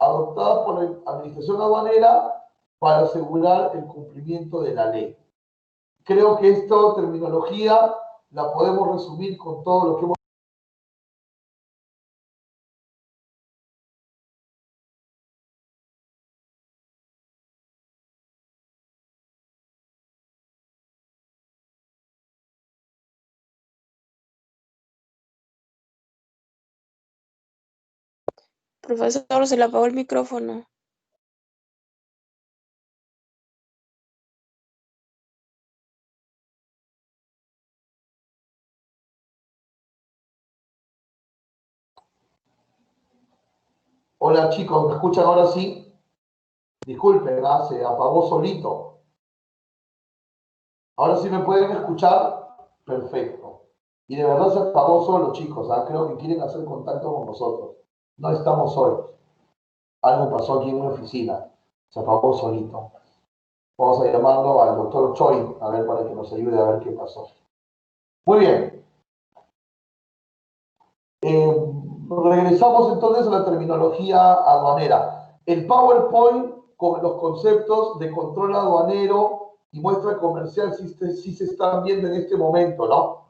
adoptadas por la Administración Aduanera para asegurar el cumplimiento de la ley. Creo que esta terminología la podemos resumir con todo lo que hemos... Profesor, se le apagó el micrófono. Hola chicos, ¿me escuchan ahora sí? Disculpen, se apagó solito. ¿Ahora sí me pueden escuchar? Perfecto. Y de verdad se apagó solo, chicos. Creo que quieren hacer contacto con nosotros. No estamos solos. Algo pasó aquí en una oficina. Se apagó solito. Vamos a llamarlo al doctor Choi, a ver, para que nos ayude a ver qué pasó. Muy bien. Regresamos entonces a la terminología aduanera. El PowerPoint con los conceptos de control aduanero y muestra comercial sí se están viendo en este momento, ¿no?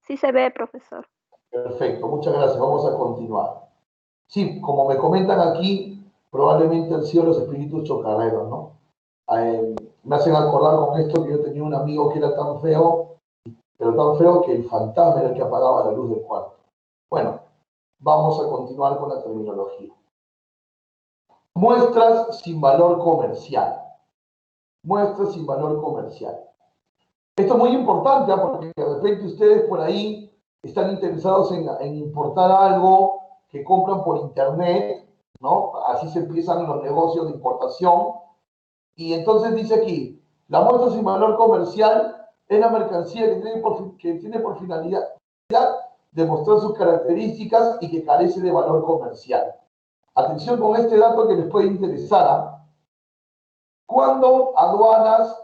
Sí se ve, profesor. Perfecto, muchas gracias. Vamos a continuar. Sí, como me comentan aquí, probablemente han sido los espíritus chocarreros, ¿no? Me hacen acordar con esto que yo tenía un amigo que era tan feo, pero tan feo que el fantasma era el que apagaba la luz del cuarto. Bueno, vamos a continuar con la terminología. Muestras sin valor comercial. Muestras sin valor comercial. Esto es muy importante, porque de repente ustedes por ahí están interesados en importar algo que compran por internet, ¿no? Así se empiezan los negocios de importación. Y entonces dice aquí, la muestra sin valor comercial es la mercancía que tiene por finalidad demostrar sus características y que carece de valor comercial. Atención con este dato que les puede interesar. Cuando aduanas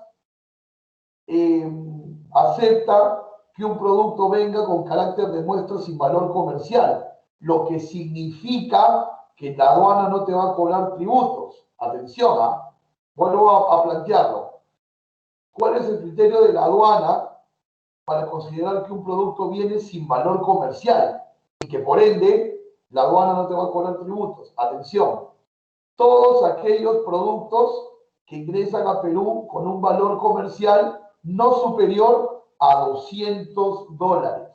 acepta que un producto venga con carácter de muestra sin valor comercial, lo que significa que la aduana no te va a cobrar tributos. Atención, vuelvo a plantearlo. ¿Cuál es el criterio de la aduana para considerar que un producto viene sin valor comercial y que por ende la aduana no te va a cobrar tributos? Atención, todos aquellos productos que ingresan a Perú con un valor comercial no superior a $200.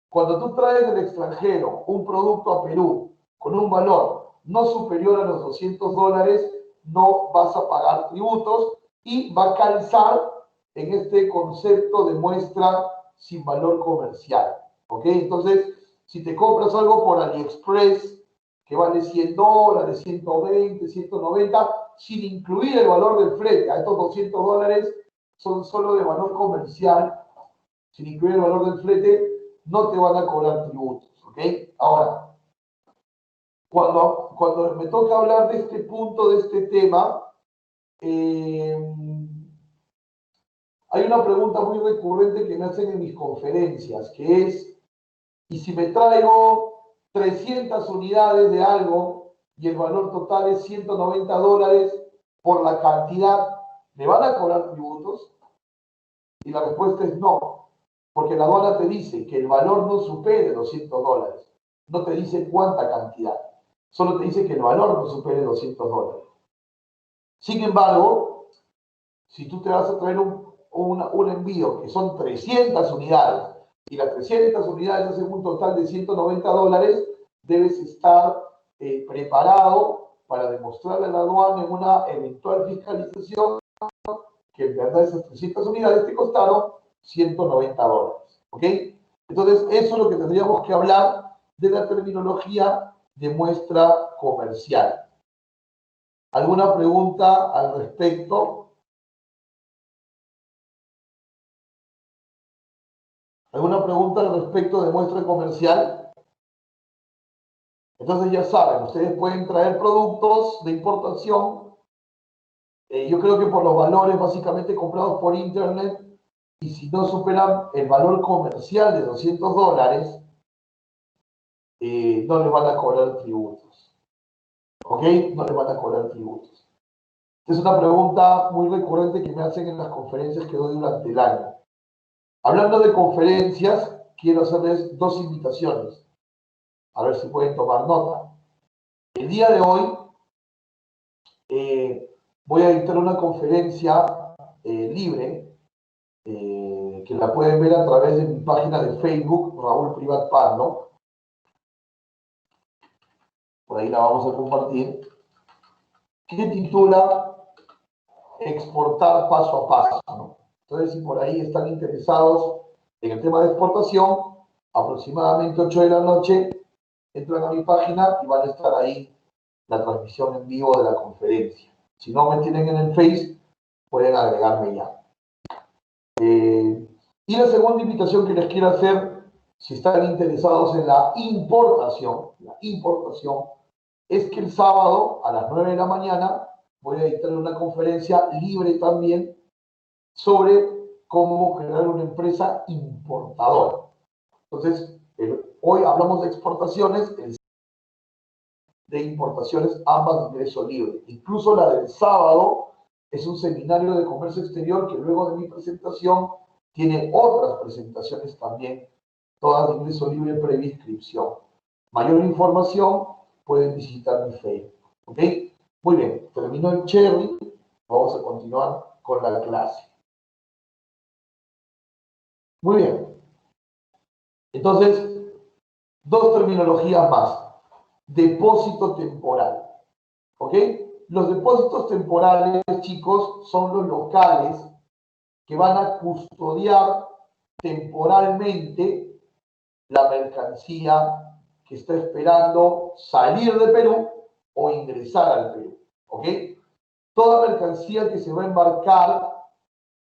Cuando tú traes del extranjero un producto a Perú con un valor no superior a los $200, no vas a pagar tributos y va a calzar en este concepto de muestra sin valor comercial. ¿Ok? Entonces, si te compras algo por AliExpress que vale $100, 120, 190, sin incluir el valor del flete. A estos $200 son solo de valor comercial, sin incluir el valor del flete, no te van a cobrar tributos, ¿ok? Ahora, cuando me toca hablar de este punto, de este tema, hay una pregunta muy recurrente que me hacen en mis conferencias, que es, ¿y si me traigo 300 unidades de algo y el valor total es $190 por la cantidad, ¿me van a cobrar tributos? Y la respuesta es no, porque la aduana te dice que el valor no supere $200, no te dice cuánta cantidad, solo te dice que el valor no supere $200. Sin embargo, si tú te vas a traer un envío que son 300 unidades y las 300 unidades hacen un total de $190, debes estar preparado para demostrarle a la aduana en una eventual fiscalización que en verdad esas 300 unidades te costaron $190, ¿ok? Entonces, eso es lo que tendríamos que hablar de la terminología de muestra comercial. ¿Alguna pregunta al respecto? ¿Alguna pregunta al respecto de muestra comercial? Entonces ya saben, ustedes pueden traer productos de importación. Yo creo que por los valores básicamente comprados por internet, y si no superan el valor comercial de $200, no les van a cobrar tributos. ¿Ok? No les van a cobrar tributos. Es una pregunta muy recurrente que me hacen en las conferencias que doy durante el año. Hablando de conferencias, quiero hacerles dos invitaciones. A ver si pueden tomar nota. El día de hoy voy a dictar una conferencia libre que la pueden ver a través de mi página de Facebook, Raúl Privat Pando. Por ahí la vamos a compartir. Que titula Exportar paso a paso, ¿no? Entonces, si por ahí están interesados en el tema de exportación, aproximadamente 8 de la noche, entran a mi página y van a estar ahí la transmisión en vivo de la conferencia. Si no me tienen en el Face, pueden agregarme ya. Y la segunda invitación que les quiero hacer, si están interesados en la importación, es que el sábado a las 9 de la mañana voy a dictar una conferencia libre también sobre cómo crear una empresa importadora. Entonces, hoy hablamos de exportaciones, de importaciones, ambas de ingreso libre. Incluso la del sábado es un seminario de comercio exterior que luego de mi presentación tiene otras presentaciones también, todas de ingreso libre previa inscripción. Mayor información pueden visitar mi Facebook. ¿Ok? Muy bien, terminó el cherry. Vamos a continuar con la clase. Muy bien. Entonces, dos terminologías más. Depósito temporal. ¿Ok? Los depósitos temporales, chicos, son los locales que van a custodiar temporalmente la mercancía que está esperando salir de Perú o ingresar al Perú. ¿Ok? Toda mercancía que se va a embarcar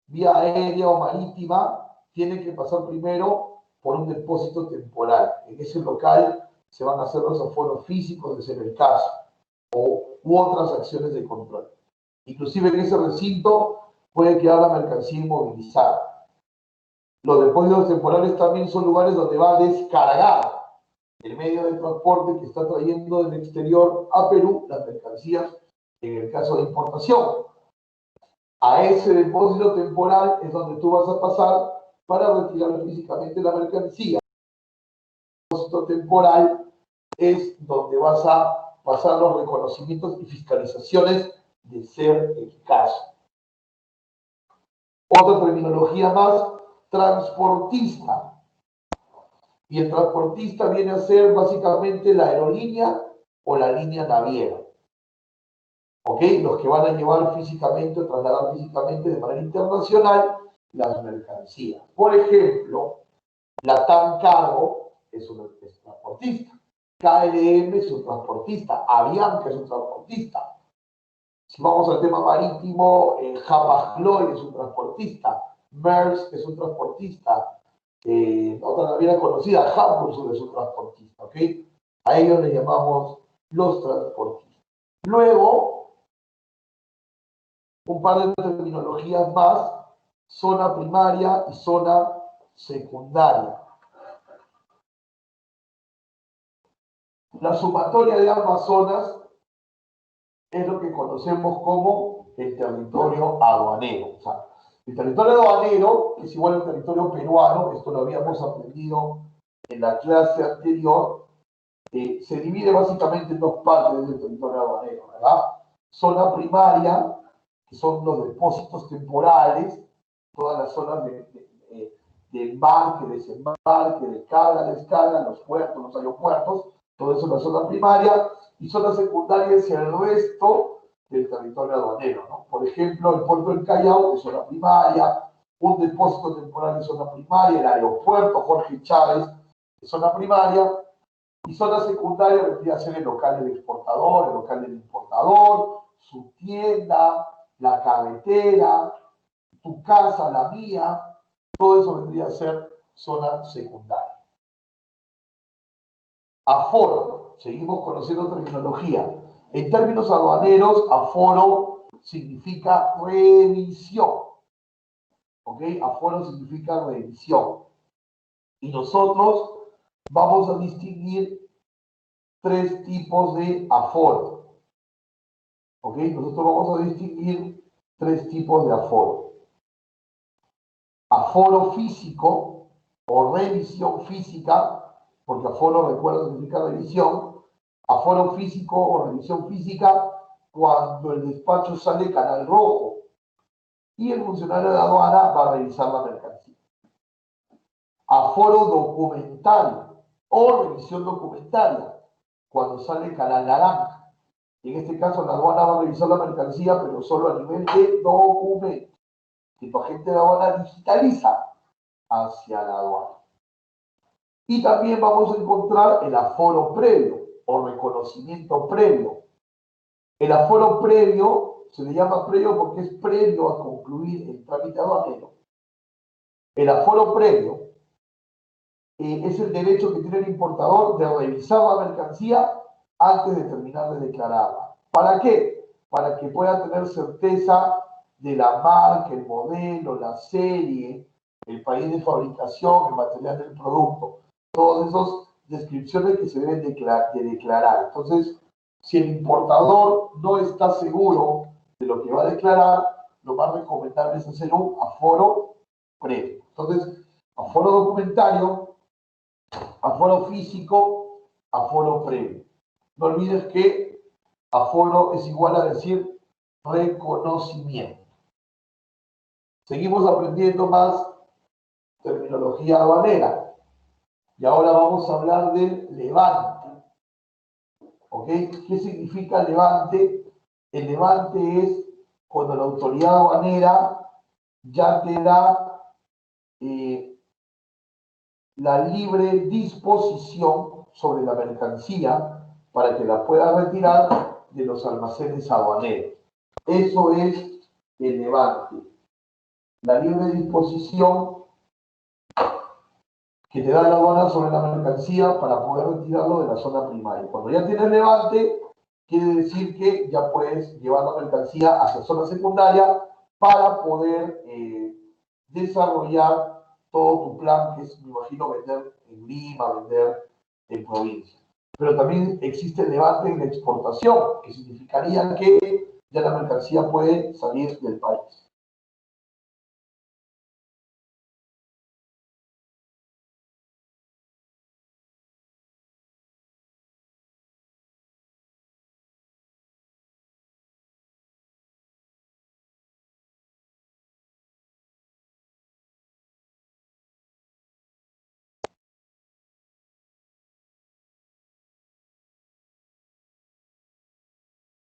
vía aérea o marítima tiene que pasar primero por un depósito temporal. En ese local se van a hacer los aforos físicos, de ser el caso, u otras acciones de control. Inclusive en ese recinto puede quedar la mercancía inmovilizada. Los depósitos temporales también son lugares donde va a descargar el medio de transporte que está trayendo del exterior a Perú las mercancías en el caso de importación. A ese depósito temporal es donde tú vas a pasar para retirar físicamente la mercancía. El depósito temporal es donde vas a pasar los reconocimientos y fiscalizaciones de ser eficaz. Otra terminología más, transportista. Y el transportista viene a ser básicamente la aerolínea o la línea naviera. ¿Ok? Los que van a llevar físicamente o trasladar físicamente de manera internacional las mercancías. Por ejemplo, la TAM Cargo es un transportista. KLM es un transportista. Avianca es un transportista. Si vamos al tema marítimo, Hapag-Lloyd es un transportista, Maersk es un transportista, otra naviera conocida, Hamburg es un transportista, ¿ok? A ellos les llamamos los transportistas. Luego, un par de terminologías más, zona primaria y zona secundaria. La sumatoria de ambas zonas es lo que conocemos como el territorio aduanero. O sea, el territorio aduanero es igual al territorio peruano, esto lo habíamos aprendido en la clase anterior, se divide básicamente en dos partes del territorio aduanero, ¿verdad? Zona primaria, que son los depósitos temporales, todas las zonas de embarque, desembarque, de carga, descarga, los puertos, los aeropuertos, todo eso es la zona primaria, y zona secundaria es el resto del territorio aduanero, ¿no? Por ejemplo, el puerto del Callao es zona primaria, un depósito temporal es zona primaria, el aeropuerto Jorge Chávez es zona primaria, y zona secundaria vendría a ser el local del exportador, el local del importador, su tienda, la carretera, tu casa, la mía, todo eso vendría a ser zona secundaria. Aforo, seguimos conociendo terminología. En términos aduaneros, aforo significa revisión. ¿Ok? Aforo significa revisión. Y nosotros vamos a distinguir tres tipos de aforo. ¿Ok? Nosotros vamos a distinguir tres tipos de aforo. Aforo físico o revisión física, porque aforo, recuerda, significa revisión. Aforo físico o revisión física cuando el despacho sale canal rojo y el funcionario de aduana va a revisar la mercancía. Aforo documentario o revisión documentaria cuando sale canal naranja. Y en este caso la aduana va a revisar la mercancía, pero solo a nivel de documento. Que tu agente de aduana digitaliza hacia la aduana. Y también vamos a encontrar el aforo previo o reconocimiento previo. El aforo previo se le llama previo porque es previo a concluir el trámite aduanero. El aforo previo es el derecho que tiene el importador de revisar la mercancía antes de terminar de declararla. ¿Para qué? Para que pueda tener certeza de la marca, el modelo, la serie, el país de fabricación, el material del producto. Todas esas descripciones que se deben de declarar. Entonces, si el importador no está seguro de lo que va a declarar, lo más recomendable es hacer un aforo previo. Entonces, aforo documentario, aforo físico, aforo previo. No olvides que aforo es igual a decir reconocimiento. Seguimos aprendiendo más terminología aduanera. Y ahora vamos a hablar del levante. ¿Ok? ¿Qué significa levante? El levante es cuando la autoridad aduanera ya te da la libre disposición sobre la mercancía para que la pueda retirar de los almacenes aduaneros. Eso es el levante. La libre disposición que te da la aduana sobre la mercancía para poder retirarlo de la zona primaria. Cuando ya tienes levante, quiere decir que ya puedes llevar la mercancía hacia zona secundaria para poder desarrollar todo tu plan, que es, me imagino, vender en Lima, vender en provincia. Pero también existe el levante en la exportación, que significaría que ya la mercancía puede salir del país.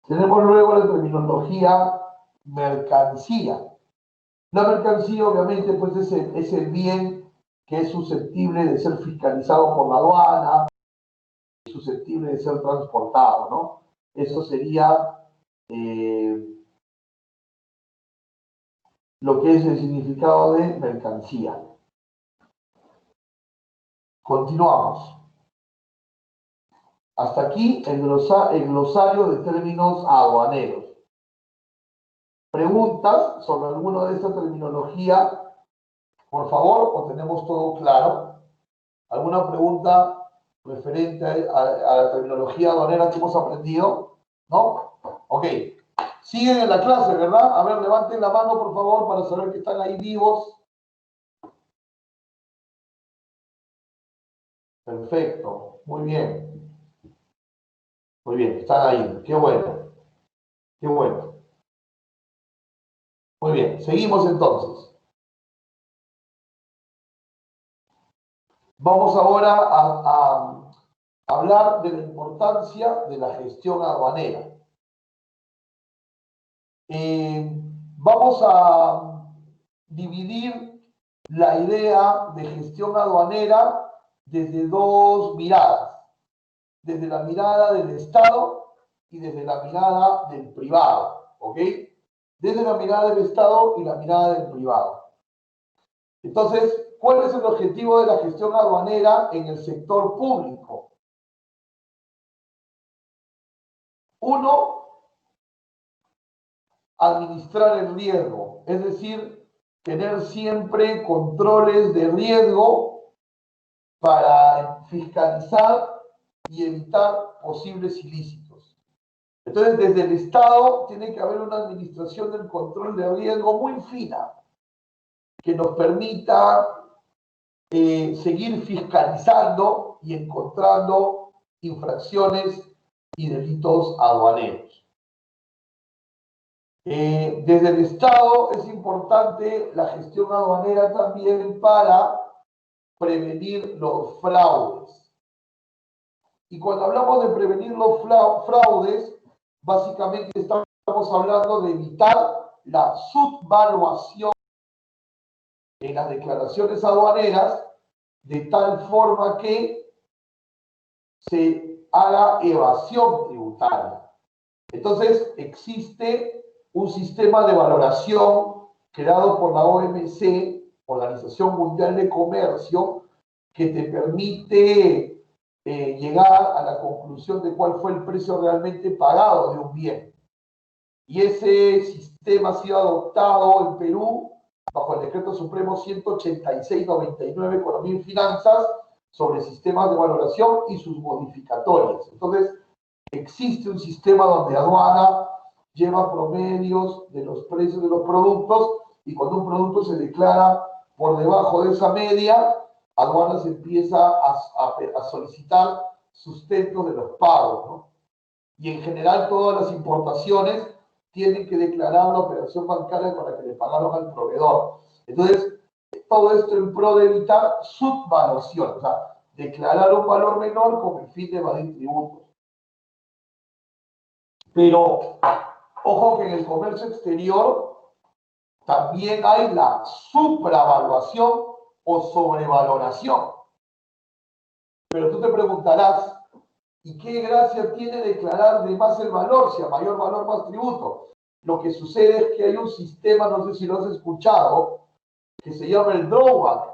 Tenemos luego la terminología mercancía. La mercancía, obviamente, pues es el bien que es susceptible de ser fiscalizado por la aduana, susceptible de ser transportado, ¿no? Eso sería lo que es el significado de mercancía. Continuamos. Hasta aquí el glosario de términos aduaneros. ¿Preguntas sobre alguna de esta terminología, por favor, o tenemos todo claro? ¿Alguna pregunta referente a la terminología aduanera que hemos aprendido? ¿No? Ok. Siguen en la clase, ¿verdad? A ver, levanten la mano, por favor, para saber que están ahí vivos. Perfecto. Muy bien. Muy bien, están ahí. Qué bueno. Qué bueno. Muy bien, seguimos entonces. Vamos ahora a hablar de la importancia de la gestión aduanera. Vamos a dividir la idea de gestión aduanera desde dos miradas. Desde la mirada del Estado y desde la mirada del privado. ¿Ok? Desde la mirada del Estado y la mirada del privado. Entonces, ¿cuál es el objetivo de la gestión aduanera en el sector público? Uno, administrar el riesgo, es decir, tener siempre controles de riesgo para fiscalizar y evitar posibles ilícitos. Entonces, desde el Estado tiene que haber una administración del control de riesgo muy fina que nos permita seguir fiscalizando y encontrando infracciones y delitos aduaneros. Desde el Estado es importante la gestión aduanera también para prevenir los fraudes. Y cuando hablamos de prevenir los fraudes, básicamente estamos hablando de evitar la subvaluación en las declaraciones aduaneras de tal forma que se haga evasión tributaria. Entonces, existe un sistema de valoración creado por la OMC, Organización Mundial de Comercio, que te permite llegar a la conclusión de cuál fue el precio realmente pagado de un bien. Y ese sistema ha sido adoptado en Perú bajo el Decreto Supremo 186/99, Economía y Finanzas, sobre sistemas de valoración y sus modificatorias. Entonces, existe un sistema donde aduana lleva promedios de los precios de los productos y cuando un producto se declara por debajo de esa media, aduanas empieza a solicitar sustentos de los pagos, ¿no? Y en general todas las importaciones tienen que declarar la operación bancaria con la que le pagaron al proveedor. Entonces, todo esto en pro de evitar subvaluación, o sea, declarar un valor menor con el fin de evadir tributos. Pero, ojo que en el comercio exterior también hay la supravaluación o sobrevaloración. Pero tú te preguntarás, ¿y qué gracia tiene declarar de más el valor? Si a mayor valor, más tributo. Lo que sucede es que hay un sistema, no sé si lo has escuchado, que se llama el drawback,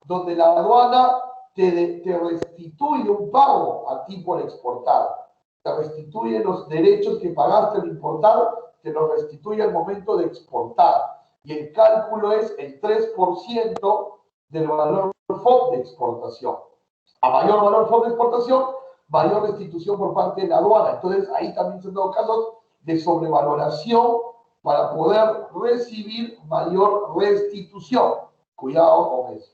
donde la aduana te restituye un pago a ti por exportar. Te restituye los derechos que pagaste al importar, te los restituye al momento de exportar. Y el cálculo es el 3% del valor FOB de exportación. A mayor valor FOB de exportación, mayor restitución por parte de la aduana. Entonces, ahí también se han dado casos de sobrevaloración para poder recibir mayor restitución. Cuidado con eso.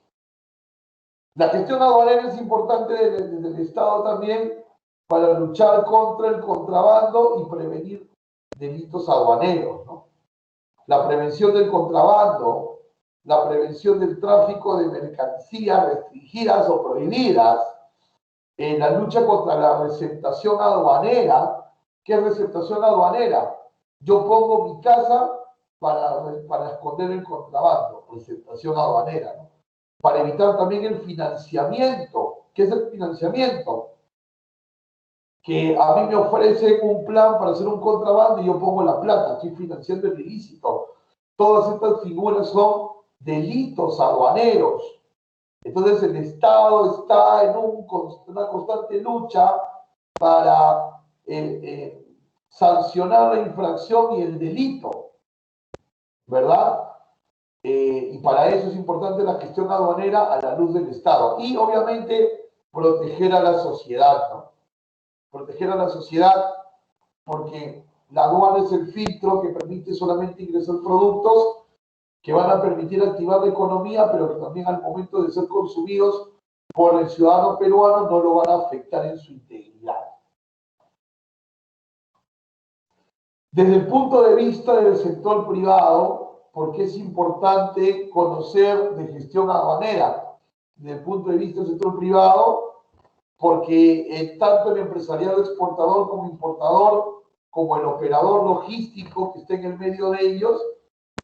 La gestión aduanera es importante desde el Estado también para luchar contra el contrabando y prevenir delitos aduaneros, ¿no? La prevención del contrabando, la prevención del tráfico de mercancías restringidas o prohibidas, la lucha contra la receptación aduanera. ¿Qué es receptación aduanera? Yo pongo mi casa para esconder el contrabando, receptación aduanera, ¿no? Para evitar también el financiamiento. ¿Qué es el financiamiento? Que a mí me ofrecen un plan para hacer un contrabando y yo pongo la plata, estoy financiando el ilícito. Todas estas figuras son delitos aduaneros. Entonces el Estado está en una constante lucha para sancionar la infracción y el delito, ¿verdad? Y para eso es importante la gestión aduanera a la luz del Estado. Y obviamente proteger a la sociedad, ¿no? Proteger a la sociedad porque la aduana es el filtro que permite solamente ingresar productos que van a permitir activar la economía, pero que también al momento de ser consumidos por el ciudadano peruano no lo van a afectar en su integridad. Desde el punto de vista del sector privado, ¿por qué es importante conocer de gestión aduanera? Desde el punto de vista del sector privado, porque tanto el empresariado exportador como importador, como el operador logístico que esté en el medio de ellos,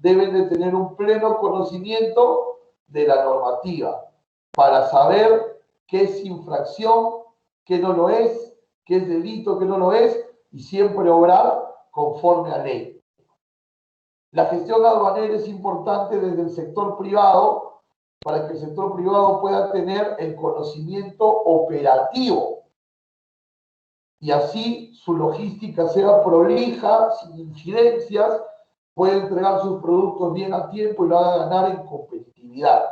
deben de tener un pleno conocimiento de la normativa para saber qué es infracción, qué no lo es, qué es delito, qué no lo es, y siempre obrar conforme a ley. La gestión aduanera es importante desde el sector privado para que el sector privado pueda tener el conocimiento operativo y así su logística sea prolija, sin incidencias, puede entregar sus productos bien a tiempo y lo haga ganar en competitividad.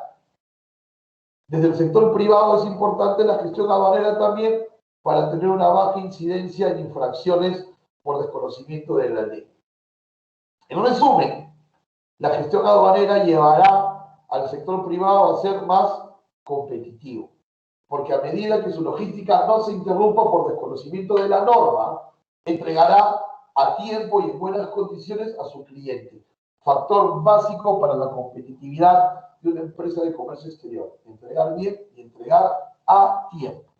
Desde el sector privado es importante la gestión aduanera también para tener una baja incidencia en infracciones por desconocimiento de la ley. En resumen, la gestión aduanera llevará al sector privado a ser más competitivo, porque a medida que su logística no se interrumpa por desconocimiento de la norma, entregará a tiempo y en buenas condiciones a su cliente. Factor básico para la competitividad de una empresa de comercio exterior. Entregar bien y entregar a tiempo.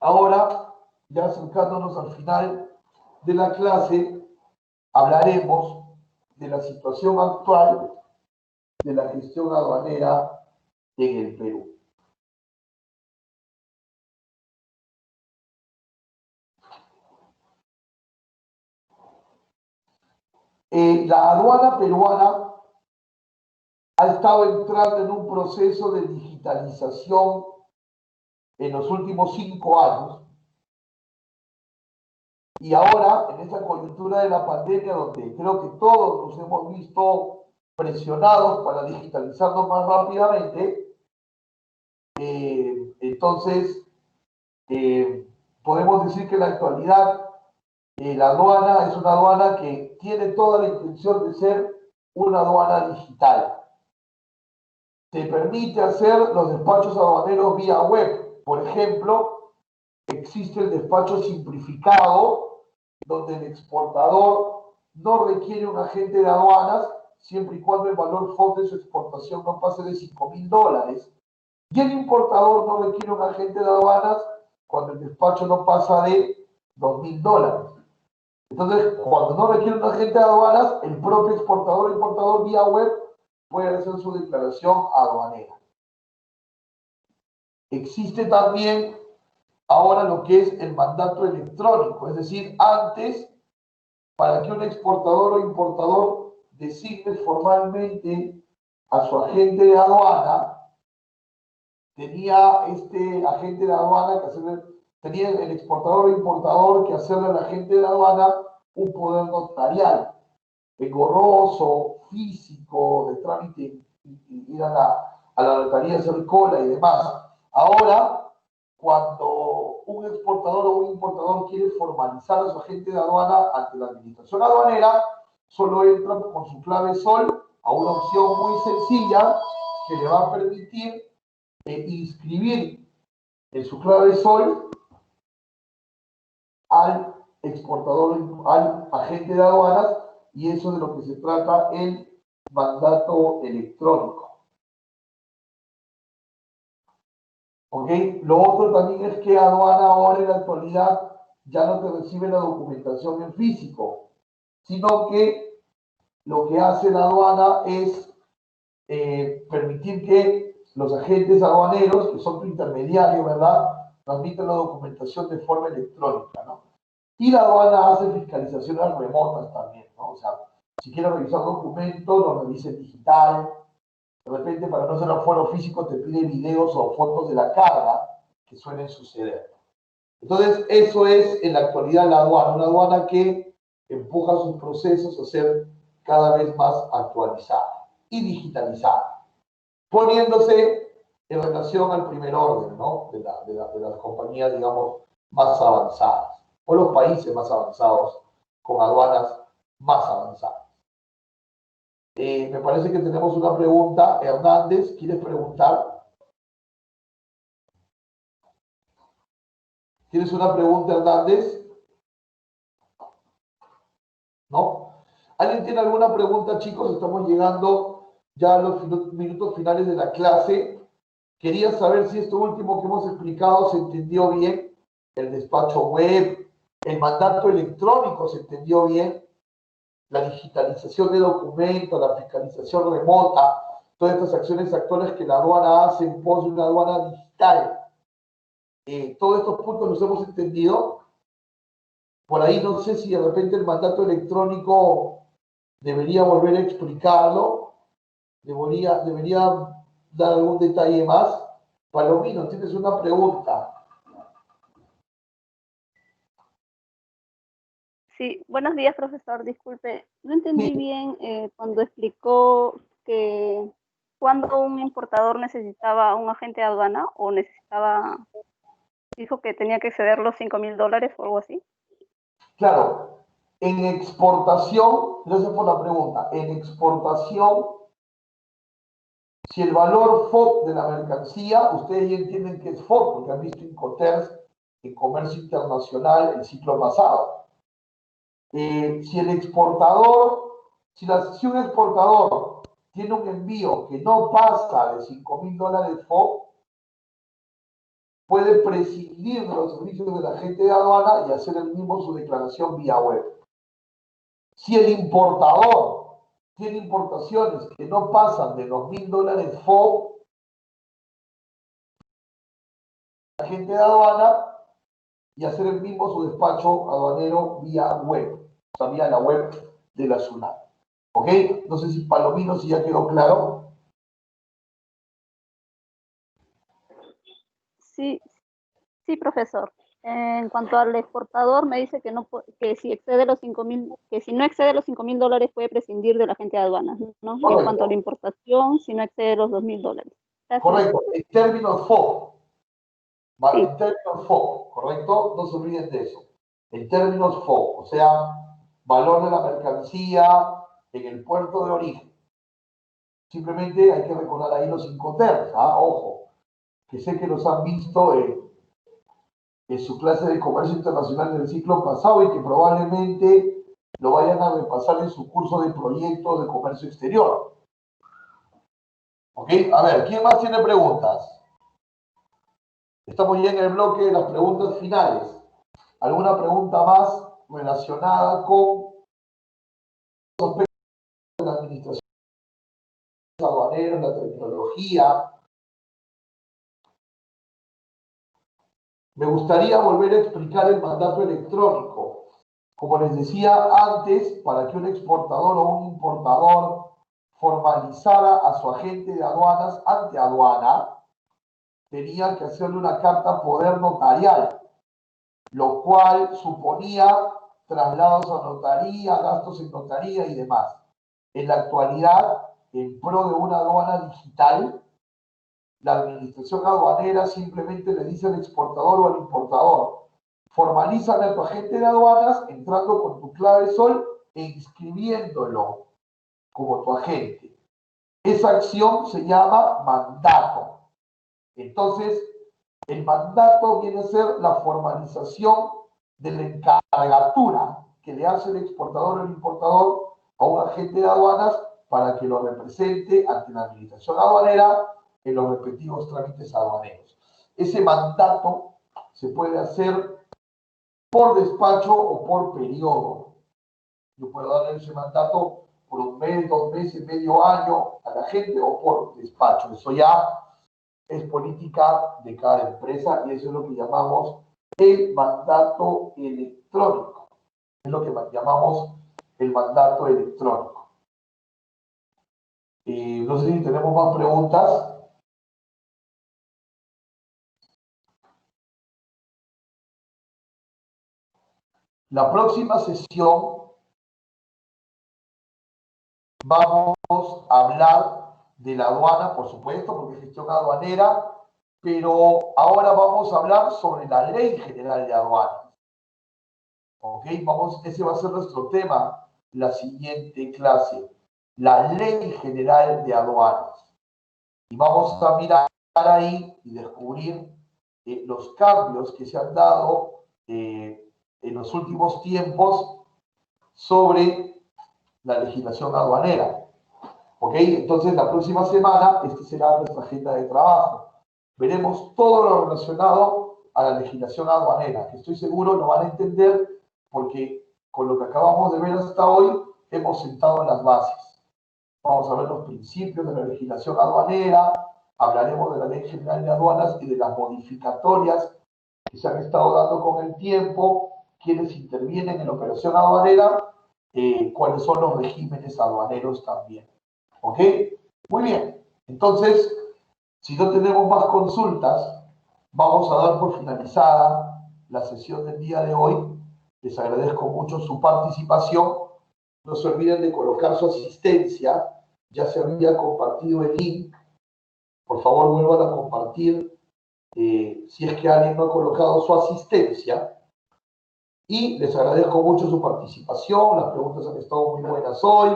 Ahora, ya acercándonos al final de la clase, hablaremos de la situación actual de la gestión aduanera en el Perú. La aduana peruana ha estado entrando en un proceso de digitalización en los últimos 5 años y ahora en esta coyuntura de la pandemia donde creo que todos nos hemos visto presionados para digitalizarnos más rápidamente, entonces podemos decir que en la actualidad la aduana es una aduana que tiene toda la intención de ser una aduana digital. Se permite hacer los despachos aduaneros vía web. Por ejemplo, existe el despacho simplificado, donde el exportador no requiere un agente de aduanas, siempre y cuando el valor FOB de su exportación no pase de $5.000. Y el importador no requiere un agente de aduanas cuando el despacho no pasa de $2.000. Entonces, cuando no requiere un agente de aduanas, el propio exportador o importador vía web puede hacer su declaración aduanera. Existe también ahora lo que es el mandato electrónico, es decir, antes, para que un exportador o importador designe formalmente a su agente de aduana, tenía este agente de aduana que hacerle, tenía el exportador o importador que hacerle al agente de aduana un poder notarial, engorroso, físico, de trámite, ir a la notaría, hacer cola y demás. Ahora, cuando un exportador o un importador quiere formalizar a su agente de aduana ante la administración aduanera, solo entra con su clave SOL a una opción muy sencilla que le va a permitir inscribir en su clave SOL al exportador, al agente de aduanas, y eso es de lo que se trata el mandato electrónico. ¿Ok? Lo otro también es que aduana ahora en la actualidad ya no te recibe la documentación en físico, sino que lo que hace la aduana es permitir que los agentes aduaneros, que son tu intermediario, ¿verdad?, transmitan la documentación de forma electrónica, ¿no? Y la aduana hace fiscalizaciones remotas también, ¿no? O sea, si quieres revisar documentos, lo revisa en digital. De repente, para no hacer afuero físico, te pide videos o fotos de la carga que suelen suceder. Entonces, eso es en la actualidad la aduana, una aduana que empuja sus procesos a ser cada vez más actualizada y digitalizada, poniéndose en relación al primer orden, ¿no? de las compañías, digamos, más avanzadas, o los países más avanzados con aduanas más avanzadas. Me parece que tenemos una pregunta. Hernández, ¿quieres preguntar? ¿Tienes una pregunta, Hernández? ¿No? ¿Alguien tiene alguna pregunta, chicos? Estamos llegando ya a los minutos finales de la clase. Quería saber si esto último que hemos explicado se entendió bien. El despacho web, el mandato electrónico se entendió bien. La digitalización de documentos, la fiscalización remota, todas estas acciones actuales que la aduana hace en pos de una aduana digital. Todos estos puntos los hemos entendido. Por ahí no sé si de repente el mandato electrónico debería volver a explicarlo, debería dar algún detalle más. Palomino, tienes una pregunta. Sí, buenos días, profesor. Disculpe, no entendí Sí. bien cuando explicó que cuando un importador necesitaba un agente de aduana o dijo que tenía que exceder los $5.000 o algo así. Claro, en exportación, gracias por la pregunta, en exportación, si el valor FOB de la mercancía, ustedes ya entienden que es FOB, porque han visto Incoterms en comercio internacional el ciclo pasado. Si un exportador tiene un envío que no pasa de $5.000 FOB, puede prescindir de los servicios del agente de aduana y hacer él mismo su declaración vía web. Si el importador tiene importaciones que no pasan de los $1.000 FOB, el agente de aduana y hacer el mismo su despacho aduanero vía web, o sea, vía la web de la SUNAT. ¿Ok? No sé si Palomino, si ya quedó claro. Sí, sí, profesor. En cuanto al exportador, me dice que si excede los 5.000, que si no excede los $5.000 puede prescindir del agente de aduanas, ¿no? Y en cuanto a la importación, si no excede los $2.000. Correcto, en términos FOB. Sí. En términos FOB, ¿correcto? No se olviden de eso. En términos FOB, o sea, valor de la mercancía en el puerto de origen. Simplemente hay que recordar ahí los Incoterms, ojo, que sé que los han visto en su clase de comercio internacional del ciclo pasado y que probablemente lo vayan a repasar en su curso de proyectos de comercio exterior. ¿Ok? A ver, ¿quién más tiene preguntas? Estamos ya en el bloque de las preguntas finales. ¿Alguna pregunta más relacionada con los aspectos de la administración aduanera, la terminología? Me gustaría volver a explicar el mandato electrónico. Como les decía antes, para que un exportador o un importador formalizara a su agente de aduanas ante aduana, tenía que hacerle una carta poder notarial, lo cual suponía traslados a notaría, gastos en notaría y demás. En la actualidad, en pro de una aduana digital, la administración aduanera simplemente le dice al exportador o al importador: formalizan a tu agente de aduanas entrando con tu clave SOL e inscribiéndolo como tu agente. Esa acción se llama mandato. Entonces, el mandato viene a ser la formalización de la encargatura que le hace el exportador o el importador a un agente de aduanas para que lo represente ante la administración aduanera en los respectivos trámites aduaneros. Ese mandato se puede hacer por despacho o por periodo. Yo puedo darle ese mandato por un mes, 2 meses, medio año a la gente o por despacho. Eso ya es política de cada empresa y eso es lo que llamamos el mandato electrónico. Es lo que llamamos el mandato electrónico. No sé si tenemos más preguntas. La próxima sesión vamos a hablar de la aduana, por supuesto, porque es gestión aduanera, pero ahora vamos a hablar sobre la Ley General de Aduanas. ¿Ok? Ese va a ser nuestro tema la siguiente clase, la Ley General de Aduanas. Y vamos a mirar ahí y descubrir los cambios que se han dado en los últimos tiempos sobre la legislación aduanera. ¿Ok? Entonces, la próxima semana, esta será nuestra agenda de trabajo. Veremos todo lo relacionado a la legislación aduanera, que estoy seguro lo van a entender porque con lo que acabamos de ver hasta hoy, hemos sentado las bases. Vamos a ver los principios de la legislación aduanera, hablaremos de la Ley General de Aduanas y de las modificatorias que se han estado dando con el tiempo, quienes intervienen en la operación aduanera, cuáles son los regímenes aduaneros también. ¿Ok? Muy bien. Entonces, si no tenemos más consultas, vamos a dar por finalizada la sesión del día de hoy. Les agradezco mucho su participación. No se olviden de colocar su asistencia. Ya se había compartido el link. Por favor, vuelvan a compartir si es que alguien no ha colocado su asistencia. Y les agradezco mucho su participación. Las preguntas han estado muy buenas hoy.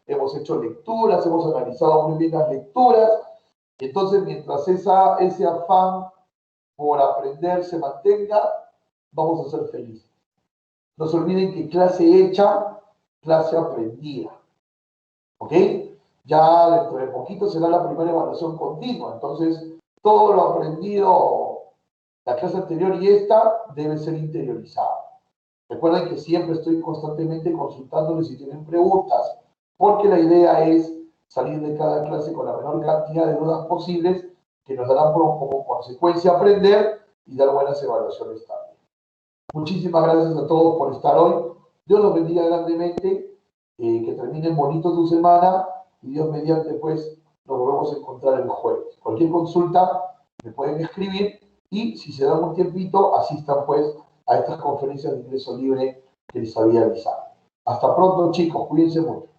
Hemos hecho lecturas, hemos analizado muy bien las lecturas. Entonces, mientras ese afán por aprender se mantenga, vamos a ser felices. No se olviden que clase hecha, clase aprendida. ¿Ok? Ya dentro de poquito será la primera evaluación continua. Entonces, todo lo aprendido la clase anterior y esta debe ser interiorizado. Recuerden que siempre estoy constantemente consultándoles si tienen preguntas, porque la idea es salir de cada clase con la menor cantidad de dudas posibles que nos darán como consecuencia aprender y dar buenas evaluaciones también. Muchísimas gracias a todos por estar hoy. Dios los bendiga grandemente, que terminen bonito tu semana y Dios mediante pues nos volvemos a encontrar el jueves. Cualquier consulta me pueden escribir y si se dan un tiempito asistan pues a estas conferencias de ingreso libre que les había avisado. Hasta pronto chicos, cuídense mucho.